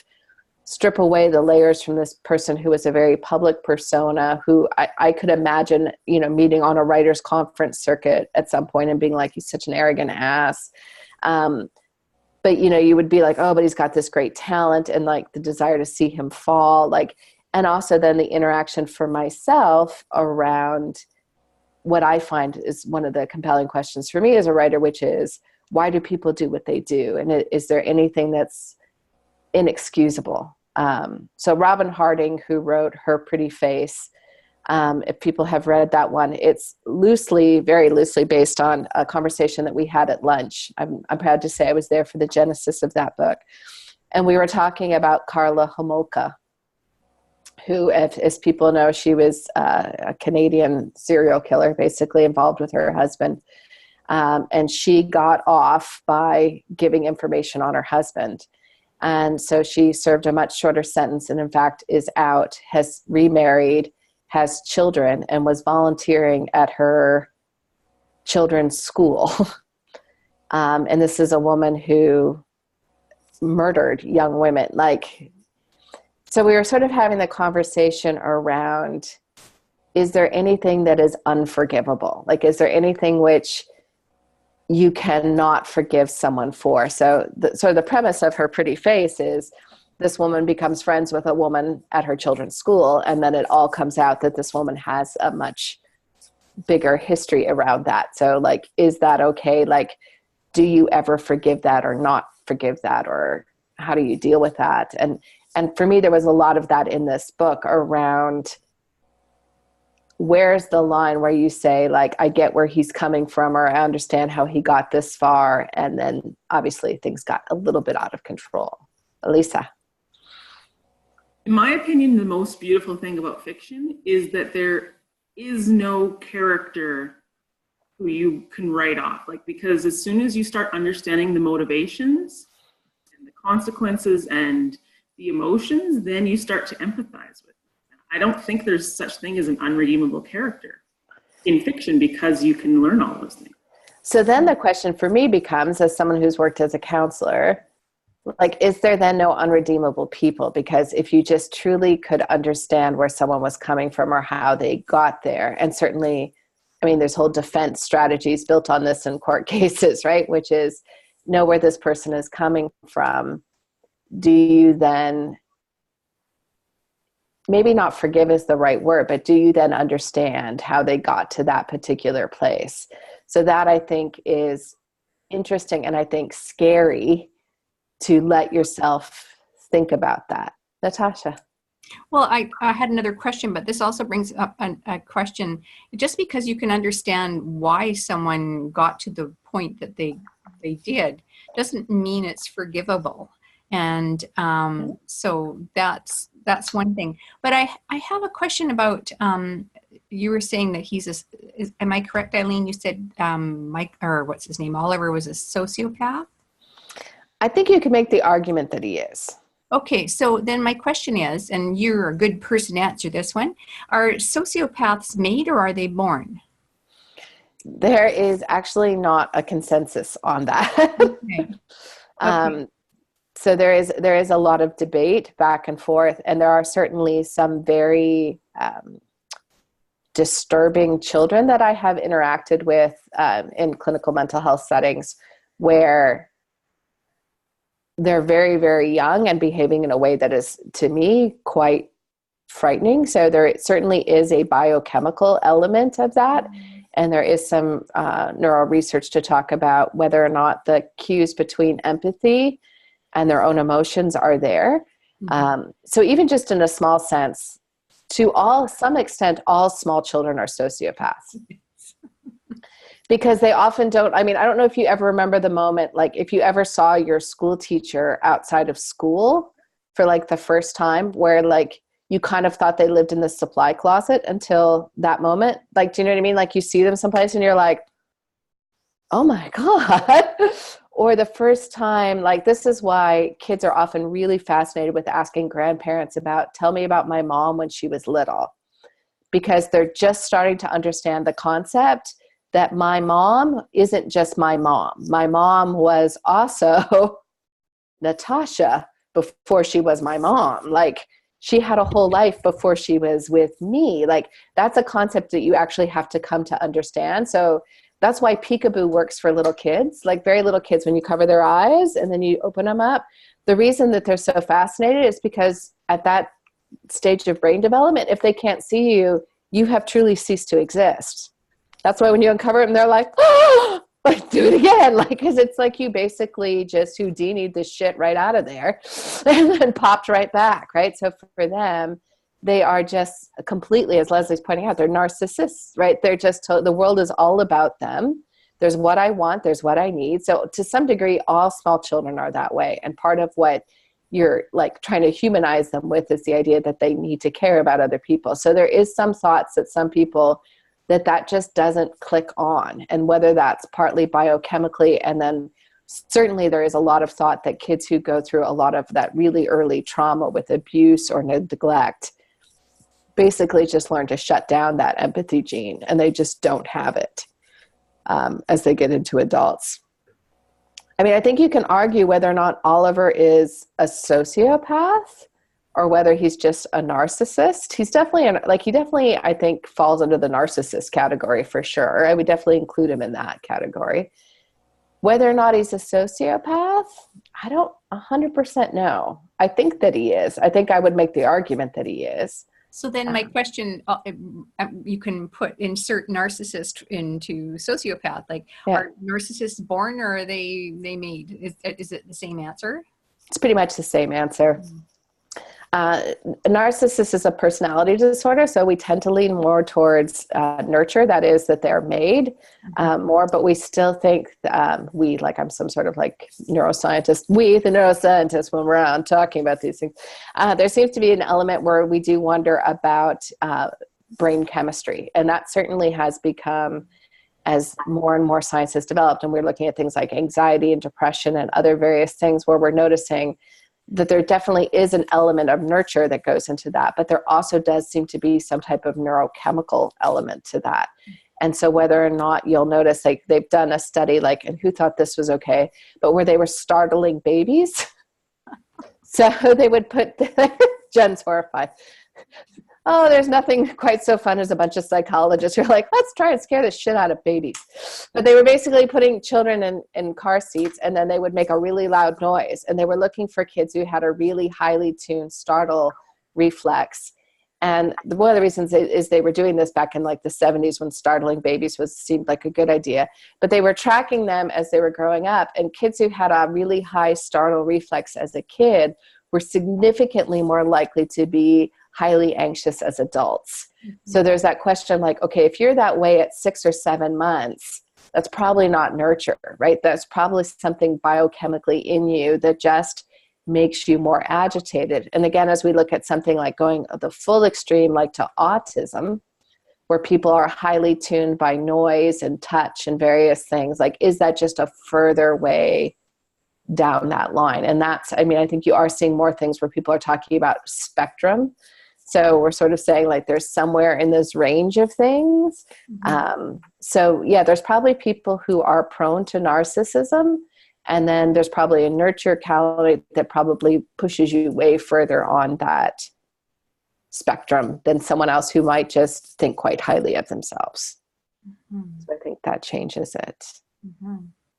[SPEAKER 1] strip away the layers from this person who was a very public persona, who I could imagine, meeting on a writer's conference circuit at some point and being like, he's such an arrogant ass. But, you would be like, oh, but he's got this great talent, and like the desire to see him fall, like, and also then the interaction for myself around what I find is one of the compelling questions for me as a writer, which is, why do people do what they do? And is there anything that's inexcusable? So Robin Harding, who wrote Her Pretty Face, if people have read that one, it's very loosely based on a conversation that we had at lunch. I'm proud to say I was there for the genesis of that book. And we were talking about Karla Homolka, who, as people know, she was a Canadian serial killer, basically involved with her husband. And she got off by giving information on her husband. And so she served a much shorter sentence, and in fact is out, has remarried, has children, and was volunteering at her children's school. And this is a woman who murdered young women. So we were sort of having the conversation around, is there anything that is unforgivable? Like, is there anything which you cannot forgive someone for? So the premise of Her Pretty Face is this woman becomes friends with a woman at her children's school, and then it all comes out that this woman has a much bigger history around that. So like, is that okay? Like, do you ever forgive that or not forgive that? Or how do you deal with that? And for me, there was a lot of that in this book around, where's the line where you say, like, I get where he's coming from, or I understand how he got this far. And then obviously things got a little bit out of control. Elisa.
[SPEAKER 4] In my opinion, the most beautiful thing about fiction is that there is no character who you can write off. Like, because as soon as you start understanding the motivations and the consequences and the emotions, then you start to empathize with them. I don't think there's such thing as an unredeemable character in fiction, because you can learn all those things.
[SPEAKER 1] So then the question for me becomes, as someone who's worked as a counselor, like, is there then no unredeemable people? Because if you just truly could understand where someone was coming from or how they got there, and certainly, I mean, there's whole defense strategies built on this in court cases, right? Which is, know where this person is coming from. Do you then, maybe not forgive is the right word, but do you then understand how they got to that particular place? So that, I think, is interesting, and I think scary to let yourself think about that. Natasha.
[SPEAKER 3] Well, I had another question, but this also brings up a question. Just because you can understand why someone got to the point that they did doesn't mean it's forgivable. And so that's one thing. But I have a question about, you were saying that am I correct, Eileen? You said Mike, or what's his name, Oliver, was a sociopath?
[SPEAKER 1] I think you can make the argument that he is.
[SPEAKER 3] Okay, so then my question is, and you're a good person to answer this one, are sociopaths made or are they born?
[SPEAKER 1] There is actually not a consensus on that.
[SPEAKER 3] Okay. Okay.
[SPEAKER 1] So there is a lot of debate back and forth, and there are certainly some very disturbing children that I have interacted with in clinical mental health settings where they're very, very young and behaving in a way that is, to me, quite frightening. So there certainly is a biochemical element of that. And there is some neural research to talk about whether or not the cues between empathy and their own emotions are there. So even just in a small sense, to some extent, all small children are sociopaths. Because they often don't, I mean, I don't know if you ever remember the moment, like if you ever saw your school teacher outside of school for like the first time where like you kind of thought they lived in the supply closet until that moment. Like, do you know what I mean? Like you see them someplace and you're like, oh my God. Or the first time, like this is why kids are often really fascinated with asking grandparents about, tell me about my mom when she was little, because they're just starting to understand the concept that my mom isn't just my mom. My mom was also Natasha before she was my mom. Like she had a whole life before she was with me. Like that's a concept that you actually have to come to understand. So that's why peekaboo works for little kids, like very little kids, when you cover their eyes and then you open them up. The reason that they're so fascinated is because at that stage of brain development, if they can't see you, you have truly ceased to exist. That's why when you uncover them, they're like, oh, like do it again. Like, cause it's like you basically just Houdini'd this shit right out of there and then popped right back. Right. So for them, they are just completely, as Leslie's pointing out, they're narcissists, right? They're just, the world is all about them. There's what I want. There's what I need. So to some degree, all small children are that way. And part of what you're like trying to humanize them with is the idea that they need to care about other people. So there is some thoughts that some people that just doesn't click on, and whether that's partly biochemically, and then certainly there is a lot of thought that kids who go through a lot of that really early trauma with abuse or neglect basically just learn to shut down that empathy gene, and they just don't have it as they get into adults. I mean, I think you can argue whether or not Oliver is a sociopath or whether he's just a narcissist. He's definitely, I think, falls under the narcissist category for sure. I would definitely include him in that category. Whether or not he's a sociopath, I don't 100% know. I think that he is. I think I would make the argument that he is.
[SPEAKER 3] So then my question, you can insert narcissist into sociopath. Like, yeah. Are narcissists born or are they made? Is it the same answer?
[SPEAKER 1] It's pretty much the same answer. Narcissist is a personality disorder, so we tend to lean more towards nurture, that is, that they're made more, but we still think like I'm some sort of like neuroscientist, the neuroscientists, when we're out talking about these things, there seems to be an element where we do wonder about brain chemistry, and that certainly has become, as more and more science has developed, and we're looking at things like anxiety and depression and other various things, where we're noticing that there definitely is an element of nurture that goes into that, but there also does seem to be some type of neurochemical element to that. And so whether or not you'll notice, like they've done a study, like, and who thought this was okay, but where they were startling babies. So they would put, Jen's horrified. Oh, there's nothing quite so fun as a bunch of psychologists who are like, let's try and scare the shit out of babies. But they were basically putting children in car seats, and then they would make a really loud noise. And they were looking for kids who had a really highly tuned startle reflex. And one of the reasons is they were doing this back in like the 70s when startling babies seemed like a good idea. But they were tracking them as they were growing up. And kids who had a really high startle reflex as a kid were significantly more likely to be highly anxious as adults. So there's that question like, okay, if you're that way at 6 or 7 months, that's probably not nurture, right? That's probably something biochemically in you that just makes you more agitated. And again, as we look at something like going the full extreme, like to autism, where people are highly tuned by noise and touch and various things, like, is that just a further way down that line. And that's, I mean, I think you are seeing more things where people are talking about spectrum. So we're sort of saying like there's somewhere in this range of things. So yeah, there's probably people who are prone to narcissism. And then there's probably a nurture calorie that probably pushes you way further on that spectrum than someone else who might just think quite highly of themselves. So I think that changes it.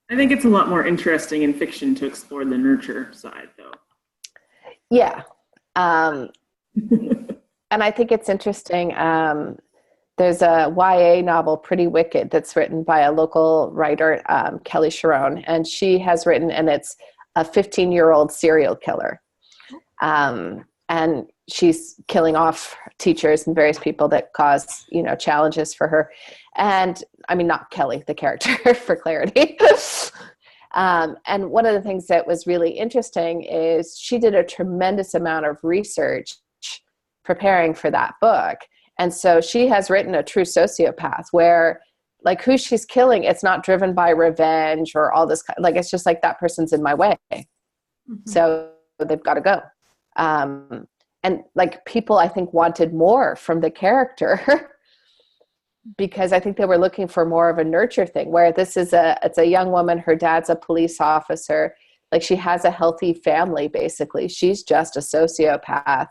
[SPEAKER 4] I think it's a lot more interesting in fiction to explore the nurture side, though.
[SPEAKER 1] Yeah. And I think it's interesting. There's a YA novel, Pretty Wicked, that's written by a local writer, Kelly Sharon, and she has written, and it's a 15-year-old serial killer. And she's killing off teachers and various people that cause, you know, challenges for her. And I mean, not Kelly, the character, for clarity. And one of the things that was really interesting is she did a tremendous amount of research preparing for that book. And so she has written a true sociopath where, like, who she's killing, it's not driven by revenge or all this, like, it's just like, that person's in my way. So they've got to go. And like, people, I think, wanted more from the character because I think they were looking for more of a nurture thing, where this is it's a young woman, her dad's a police officer, like, she has a healthy family, basically. She's just a sociopath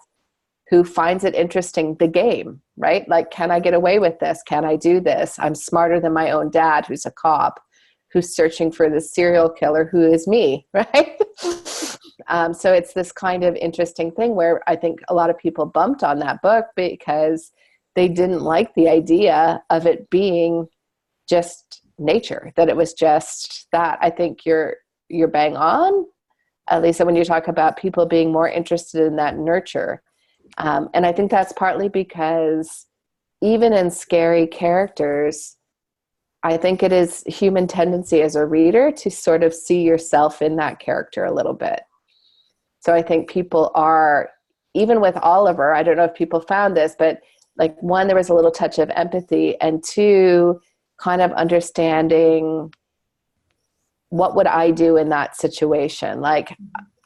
[SPEAKER 1] who finds it interesting, the game, right? Like, can I get away with this? Can I do this? I'm smarter than my own dad, who's a cop, who's searching for the serial killer, who is me, right? So it's this kind of interesting thing where I think a lot of people bumped on that book because they didn't like the idea of it being just nature, that it was just that. I think you're bang on, Lisa, when you talk about people being more interested in that nurture. And I think that's partly because even in scary characters, I think it is human tendency as a reader to sort of see yourself in that character a little bit. So I think people are, even with Oliver, I don't know if people found this, but like, one, there was a little touch of empathy, and two, kind of understanding what would I do in that situation? Like,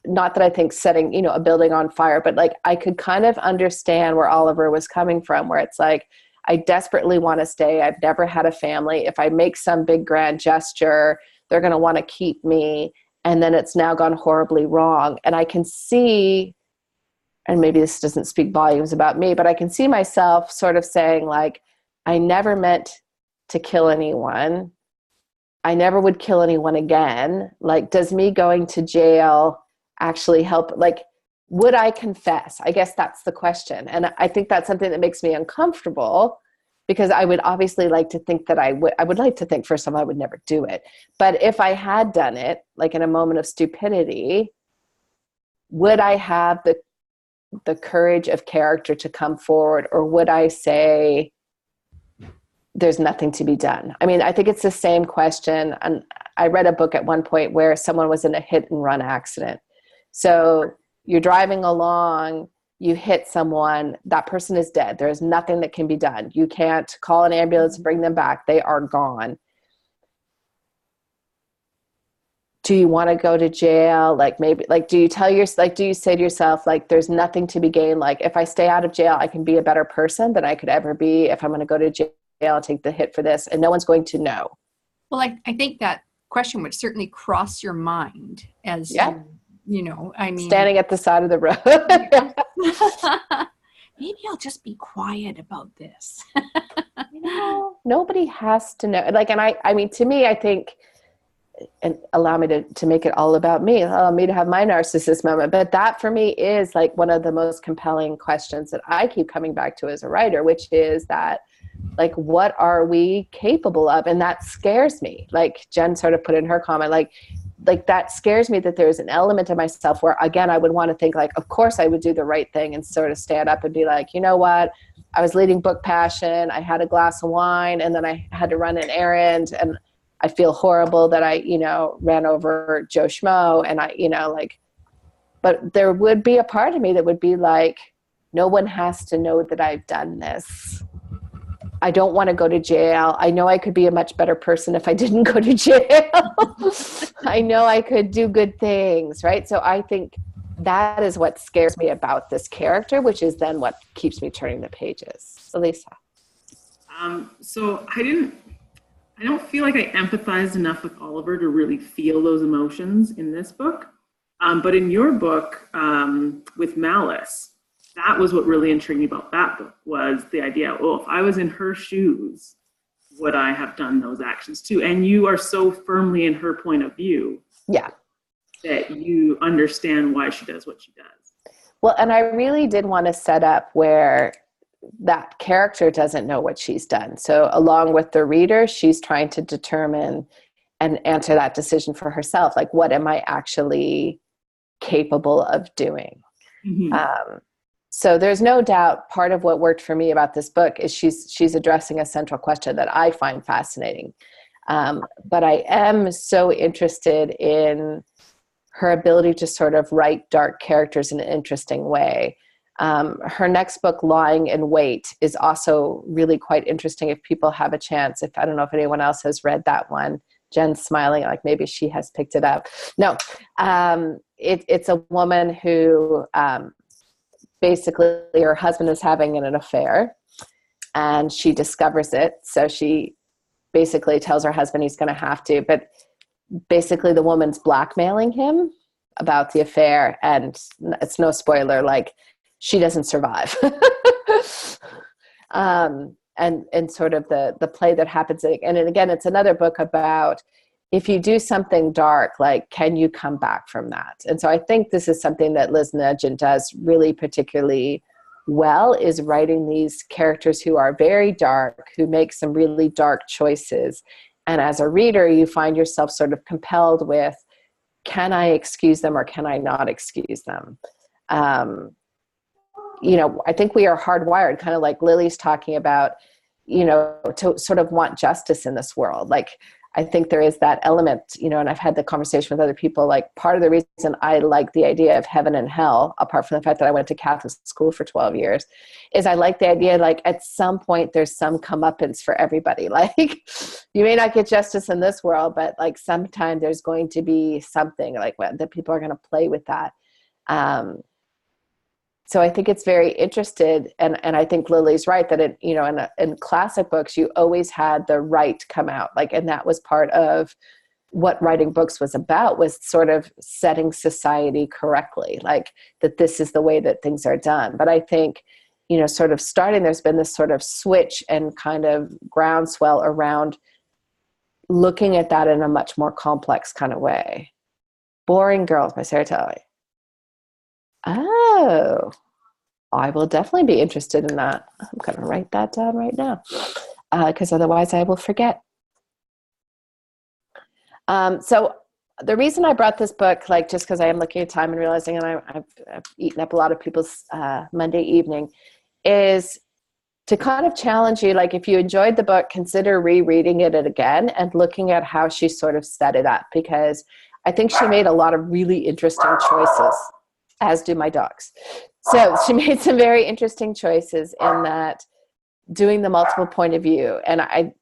[SPEAKER 1] not that I think setting, you know, a building on fire, but like, I could kind of understand where Oliver was coming from, where it's like, I desperately want to stay. I've never had a family. If I make some big grand gesture, they're going to want to keep me. And then it's now gone horribly wrong. And I can see, and maybe this doesn't speak volumes about me, but I can see myself sort of saying like, I never meant to kill anyone. I never would kill anyone again. Like, does me going to jail actually help? Like, would I confess? I guess that's the question. And I think that's something that makes me uncomfortable, because I would obviously like to think that I would like to think, first of all, I would never do it. But if I had done it, like in a moment of stupidity, would I have the courage of character to come forward? Or would I say, there's nothing to be done? I mean, I think it's the same question. And I read a book at one point where someone was in a hit and run accident. So you're driving along, you hit someone, that person is dead. There is nothing that can be done. You can't call an ambulance and bring them back. They are gone. Do you want to go to jail? Like, maybe, like, do you say to yourself, like, there's nothing to be gained? Like, if I stay out of jail, I can be a better person than I could ever be. If I'm going to go to jail, I'll take the hit for this, and no one's going to know.
[SPEAKER 3] Well, I think that question would certainly cross your mind as, you know, I mean,
[SPEAKER 1] standing at the side of the road.
[SPEAKER 3] Maybe I'll just be quiet about this.
[SPEAKER 1] You know, nobody has to know. Like, and I mean, to me, I think, and allow me to make it all about me, allow me to have my narcissist moment. But that for me is like one of the most compelling questions that I keep coming back to as a writer, which is that, like, what are we capable of? And that scares me. Like Jen sort of put in her comment, like that scares me, that there's an element of myself where, again, I would want to think like, of course I would do the right thing and sort of stand up and be like, you know what? I was leading Book Passion. I had a glass of wine and then I had to run an errand, and I feel horrible that I, you know, ran over Joe Schmo, and I, you know, like, but there would be a part of me that would be like, no one has to know that I've done this. I don't want to go to jail. I know I could be a much better person if I didn't go to jail. I know I could do good things, right? So I think that is what scares me about this character, which is then what keeps me turning the pages. Elisa.
[SPEAKER 4] So I don't feel like I empathized enough with Oliver to really feel those emotions in this book. But in your book, with Malice, that was what really intrigued me about that book, was the idea, oh, if I was in her shoes, would I have done those actions too? And you are so firmly in her point of view.
[SPEAKER 1] Yeah.
[SPEAKER 4] That you understand why she does what she does.
[SPEAKER 1] Well, and I really did want to set up where that character doesn't know what she's done. So along with the reader, she's trying to determine and answer that decision for herself. Like, what am I actually capable of doing? Mm-hmm. So there's no doubt part of what worked for me about this book is she's addressing a central question that I find fascinating. But I am so interested in her ability to sort of write dark characters in an interesting way. Her next book, Lying in Wait, is also really quite interesting if people have a chance. I don't know if anyone else has read that one. Jen's smiling like maybe she has picked it up. No, it's a woman who basically her husband is having an affair and she discovers it. So she basically tells her husband he's going to have to, but basically the woman's blackmailing him about the affair, and it's no spoiler, like she doesn't survive. And sort of the play that happens. And again, it's another book about if you do something dark, like, can you come back from that? And so I think this is something that Liz Nugent does really particularly well, is writing these characters who are very dark, who make some really dark choices. And as a reader, you find yourself sort of compelled with, can I excuse them or can I not excuse them? You know, I think we are hardwired, kind of like Lily's talking about, you know, to sort of want justice in this world. Like, I think there is that element, you know, and I've had the conversation with other people, like part of the reason I like the idea of heaven and hell, apart from the fact that I went to Catholic school for 12 years, is I like the idea, like at some point there's some comeuppance for everybody. Like, you may not get justice in this world, but like sometime there's going to be something like that people are going to play with that. So I think it's very interested, and I think Lily's right that it, you know, in classic books, you always had the right come out, like, and that was part of what writing books was about, was sort of setting society correctly, like that this is the way that things are done. But I think, you know, sort of starting, there's been this sort of switch and kind of groundswell around looking at that in a much more complex kind of way. Boring Girls by Sarah Talley. Oh, I will definitely be interested in that. I'm going to write that down right now because otherwise I will forget. So the reason I brought this book, like just because I am looking at time and realizing, and I've eaten up a lot of people's Monday evening, is to kind of challenge you. Like, if you enjoyed the book, consider rereading it again and looking at how she sort of set it up, because I think she made a lot of really interesting choices, as do my dogs. So she made some very interesting choices in that, doing the multiple point of view. And I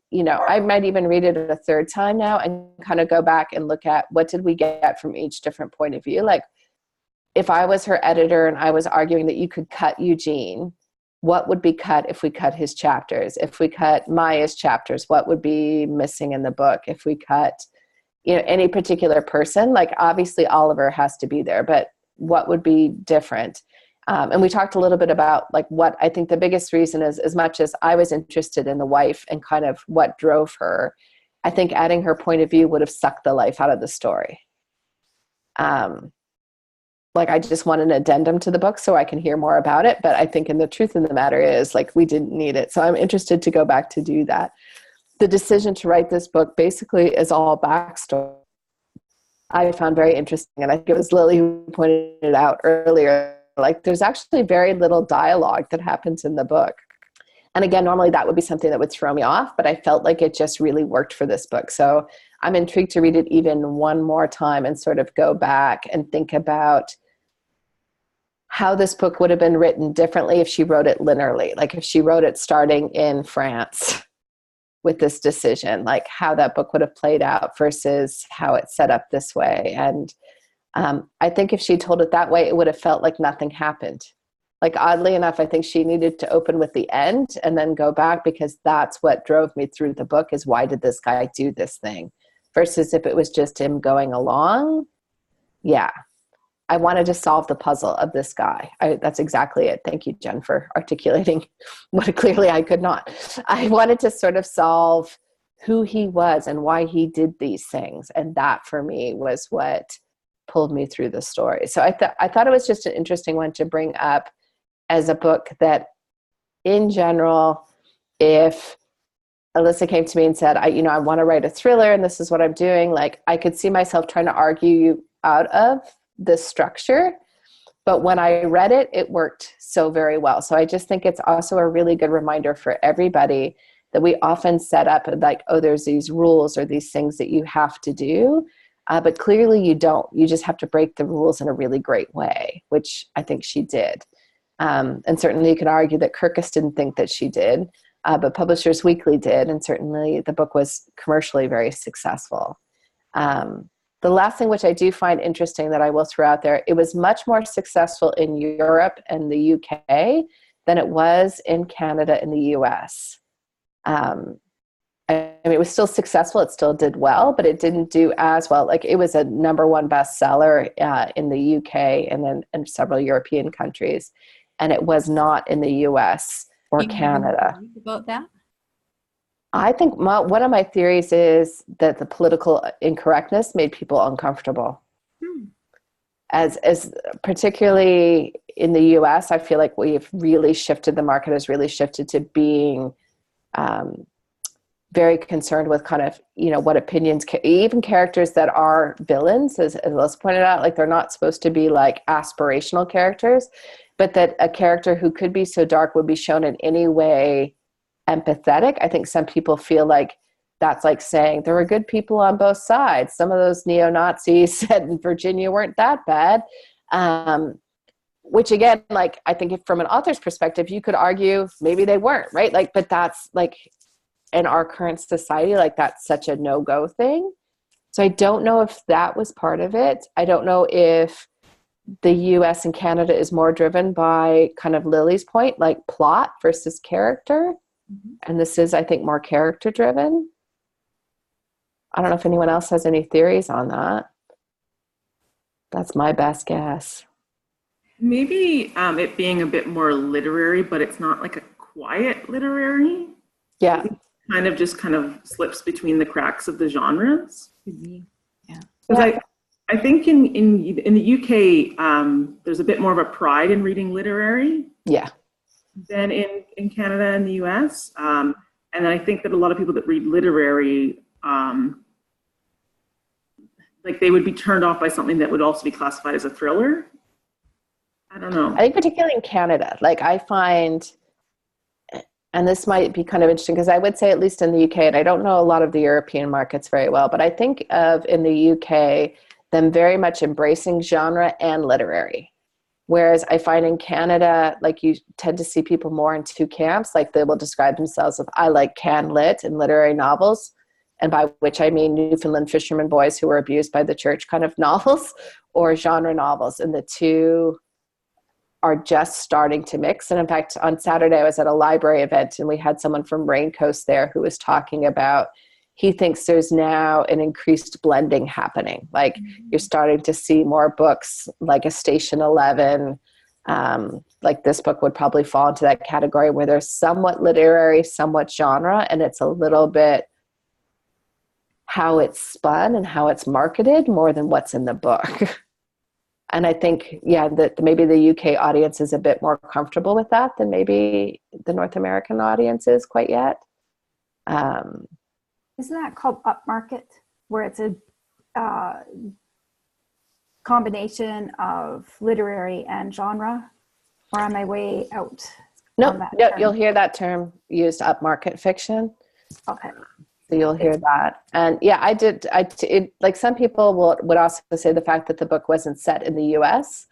[SPEAKER 1] might even read it a third time now and kind of go back and look at what did we get from each different point of view. Like, if I was her editor and I was arguing that you could cut Eugene, what would be cut if we cut his chapters? If we cut Maya's chapters, what would be missing in the book? If we cut, you know, any particular person, like obviously Oliver has to be there, but what would be different? And we talked a little bit about like what I think the biggest reason is, as much as I was interested in the wife and kind of what drove her, I think adding her point of view would have sucked the life out of the story. Like, I just want an addendum to the book so I can hear more about it. But I think the truth of the matter is, like, we didn't need it. So I'm interested to go back to do that. The decision to write this book basically is all backstory. I found very interesting, and I think it was Lily who pointed it out earlier. Like, there's actually very little dialogue that happens in the book. And again, normally that would be something that would throw me off, but I felt like it just really worked for this book. So I'm intrigued to read it even one more time and sort of go back and think about how this book would have been written differently if she wrote it linearly, like if she wrote it starting in France with this decision, like how that book would have played out versus how it's set up this way. And I think if she told it that way, it would have felt like nothing happened. Like, oddly enough, I think she needed to open with the end and then go back, because that's what drove me through the book, is why did this guy do this thing? Versus if it was just him going along. Yeah. I wanted to solve the puzzle of this guy. That's exactly it. Thank you, Jen, for articulating what clearly I could not. I wanted to sort of solve who he was and why he did these things. And that for me was what pulled me through the story. So I thought it was just an interesting one to bring up as a book that, in general, if Alyssa came to me and said, I want to write a thriller and this is what I'm doing, like, I could see myself trying to argue you out of this structure. But when I read it, it worked so very well. So I just think it's also a really good reminder for everybody that we often set up like, oh, there's these rules or these things that you have to do. But clearly you don't. You just have to break the rules in a really great way, which I think she did. And certainly you can argue that Kirkus didn't think that she did, but Publishers Weekly did. And certainly the book was commercially very successful. The last thing which I do find interesting that I will throw out there, it was much more successful in Europe and the UK than it was in Canada and the US. I mean, it was still successful. It still did well, but it didn't do as well. Like, it was a #1 bestseller in the UK and then in several European countries. And it was not in the US or Canada.
[SPEAKER 3] About that?
[SPEAKER 1] I think one of my theories is that the political incorrectness made people uncomfortable. As particularly in the US, I feel like we've really shifted, the market has really shifted to being very concerned with kind of, what opinions, even characters that are villains, as Liz pointed out, like, they're not supposed to be like aspirational characters, but that a character who could be so dark would be shown in any way empathetic. I think some people feel like that's like saying there were good people on both sides. Some of those neo-Nazis said in Virginia weren't that bad. Which again, like, I think from an author's perspective, you could argue maybe they weren't, right? Like, but that's like, in our current society, like, that's such a no-go thing. So I don't know if that was part of it. I don't know if the US and Canada is more driven by kind of Lily's point, like plot versus character. Mm-hmm. And this is, I think, more character driven. I don't know if anyone else has any theories on that. That's my best guess.
[SPEAKER 4] Maybe it being a bit more literary, but it's not like a quiet literary.
[SPEAKER 1] Yeah.
[SPEAKER 4] It kind of slips between the cracks of the genres.
[SPEAKER 3] Yeah.
[SPEAKER 4] Because I think in the UK, there's a bit more of a pride in reading literary.
[SPEAKER 1] Yeah.
[SPEAKER 4] Than in Canada and the US. And I think that a lot of people that read literary, like, they would be turned off by something that would also be classified as a thriller. I don't know.
[SPEAKER 1] I think particularly in Canada, like, I find, and this might be kind of interesting, because I would say, at least in the UK, and I don't know a lot of the European markets very well, but I think of, in the UK, them very much embracing genre and literary. Whereas I find in Canada, like, you tend to see people more in two camps. Like, they will describe themselves as, I like can lit and literary novels. And by which I mean Newfoundland fishermen boys who were abused by the church kind of novels, or genre novels. And the two are just starting to mix. And in fact, on Saturday, I was at a library event and we had someone from Raincoast there who was talking about, he thinks there's now an increased blending happening. Like, you're starting to see more books like a Station 11. Like, this book would probably fall into that category where there's somewhat literary, somewhat genre, and it's a little bit how it's spun and how it's marketed more than what's in the book. And I think, that maybe the UK audience is a bit more comfortable with that than maybe the North American audience is quite yet.
[SPEAKER 5] Isn't that called upmarket, where it's a combination of literary and genre? Or am I way out?
[SPEAKER 1] No, you'll hear that term used, upmarket fiction.
[SPEAKER 5] Okay.
[SPEAKER 1] So you'll hear that. And like, some people would also say the fact that the book wasn't set in the US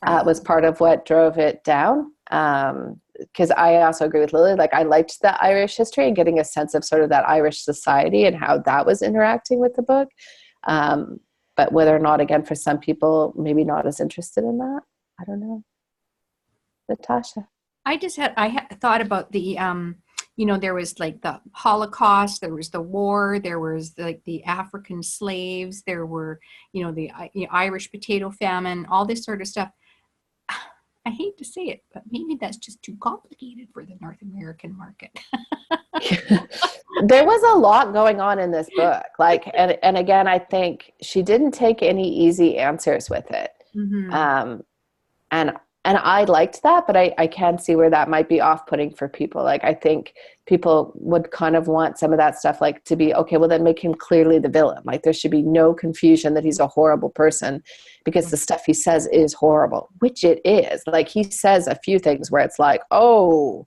[SPEAKER 1] was part of what drove it down. Because I also agree with Lily. Like, I liked the Irish history and getting a sense of sort of that Irish society and how that was interacting with the book. But whether or not, again, for some people, maybe not as interested in that, I don't know. Natasha.
[SPEAKER 3] I had thought about the, there was like the Holocaust, there was the war, there was like the African slaves, there were, the Irish potato famine, all this sort of stuff. I hate to say it, but maybe that's just too complicated for the North American market.
[SPEAKER 1] There was a lot going on in this book. Like, and again, I think she didn't take any easy answers with it. Mm-hmm. And I liked that, but I can see where that might be off-putting for people. Like, I think people would kind of want some of that stuff, like, to be, okay, well, then make him clearly the villain. Like, there should be no confusion that he's a horrible person because the stuff he says is horrible, which it is. Like, he says a few things where it's like, oh,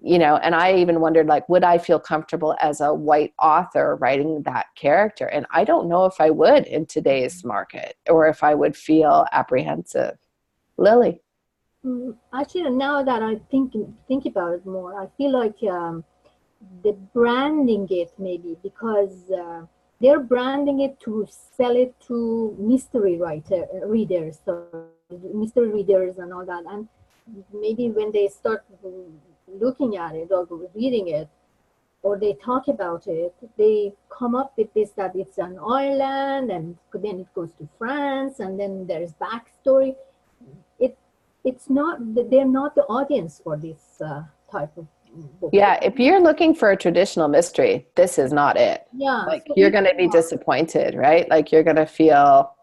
[SPEAKER 1] and I even wondered, like, would I feel comfortable as a white author writing that character? And I don't know if I would in today's market, or if I would feel apprehensive. Lily?
[SPEAKER 2] Actually, now that I think about it more, I feel like the branding it maybe because they're branding it to sell it to readers, so mystery readers and all that. And maybe when they start looking at it or reading it, or they talk about it, they come up with this, that it's an island, and then it goes to France, and then there's backstory. It's not, they're not the audience for this type of book.
[SPEAKER 1] Yeah, if you're looking for a traditional mystery, this is not it.
[SPEAKER 2] Yeah.
[SPEAKER 1] Like,
[SPEAKER 2] so
[SPEAKER 1] you're going to be disappointed, right? Like, you're going to feel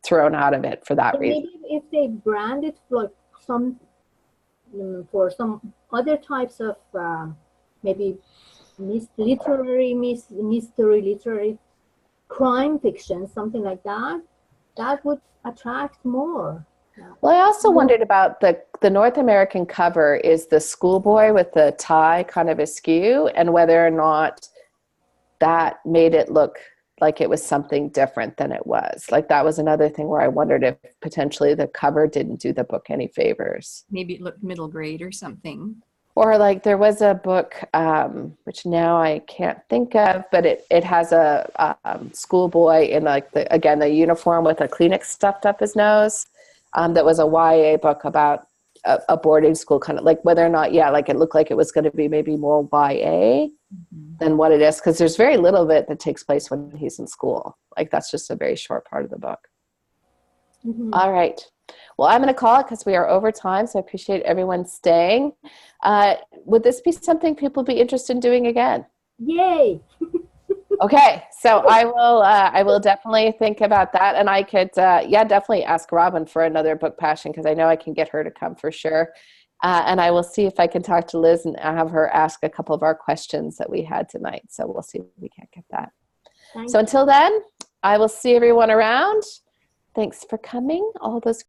[SPEAKER 1] thrown out of it for that reason.
[SPEAKER 2] Maybe if they brand it for some other types of maybe mystery literary crime fiction, something like that, that would attract more.
[SPEAKER 1] Well, I also wondered about the North American cover is the schoolboy with the tie kind of askew, and whether or not that made it look like it was something different than it was. Like, that was another thing where I wondered if potentially the cover didn't do the book any favors.
[SPEAKER 3] Maybe it looked middle grade or something.
[SPEAKER 1] Or like there was a book, which now I can't think of, but it has a schoolboy in like the uniform with a Kleenex stuffed up his nose. That was a YA book about a boarding school, kind of like whether or not, like it looked like it was going to be maybe more YA than what it is. Because there's very little of it that takes place when he's in school. Like, that's just a very short part of the book. Mm-hmm. All right. Well, I'm going to call it because we are over time. So I appreciate everyone staying. Would this be something people would be interested in doing again?
[SPEAKER 2] Yay.
[SPEAKER 1] Okay, so I will definitely think about that, and I could definitely ask Robin for another book passion, because I know I can get her to come for sure, and I will see if I can talk to Liz and have her ask a couple of our questions that we had tonight. So we'll see if we can get that. So until then, I will see everyone around. Thanks for coming, all those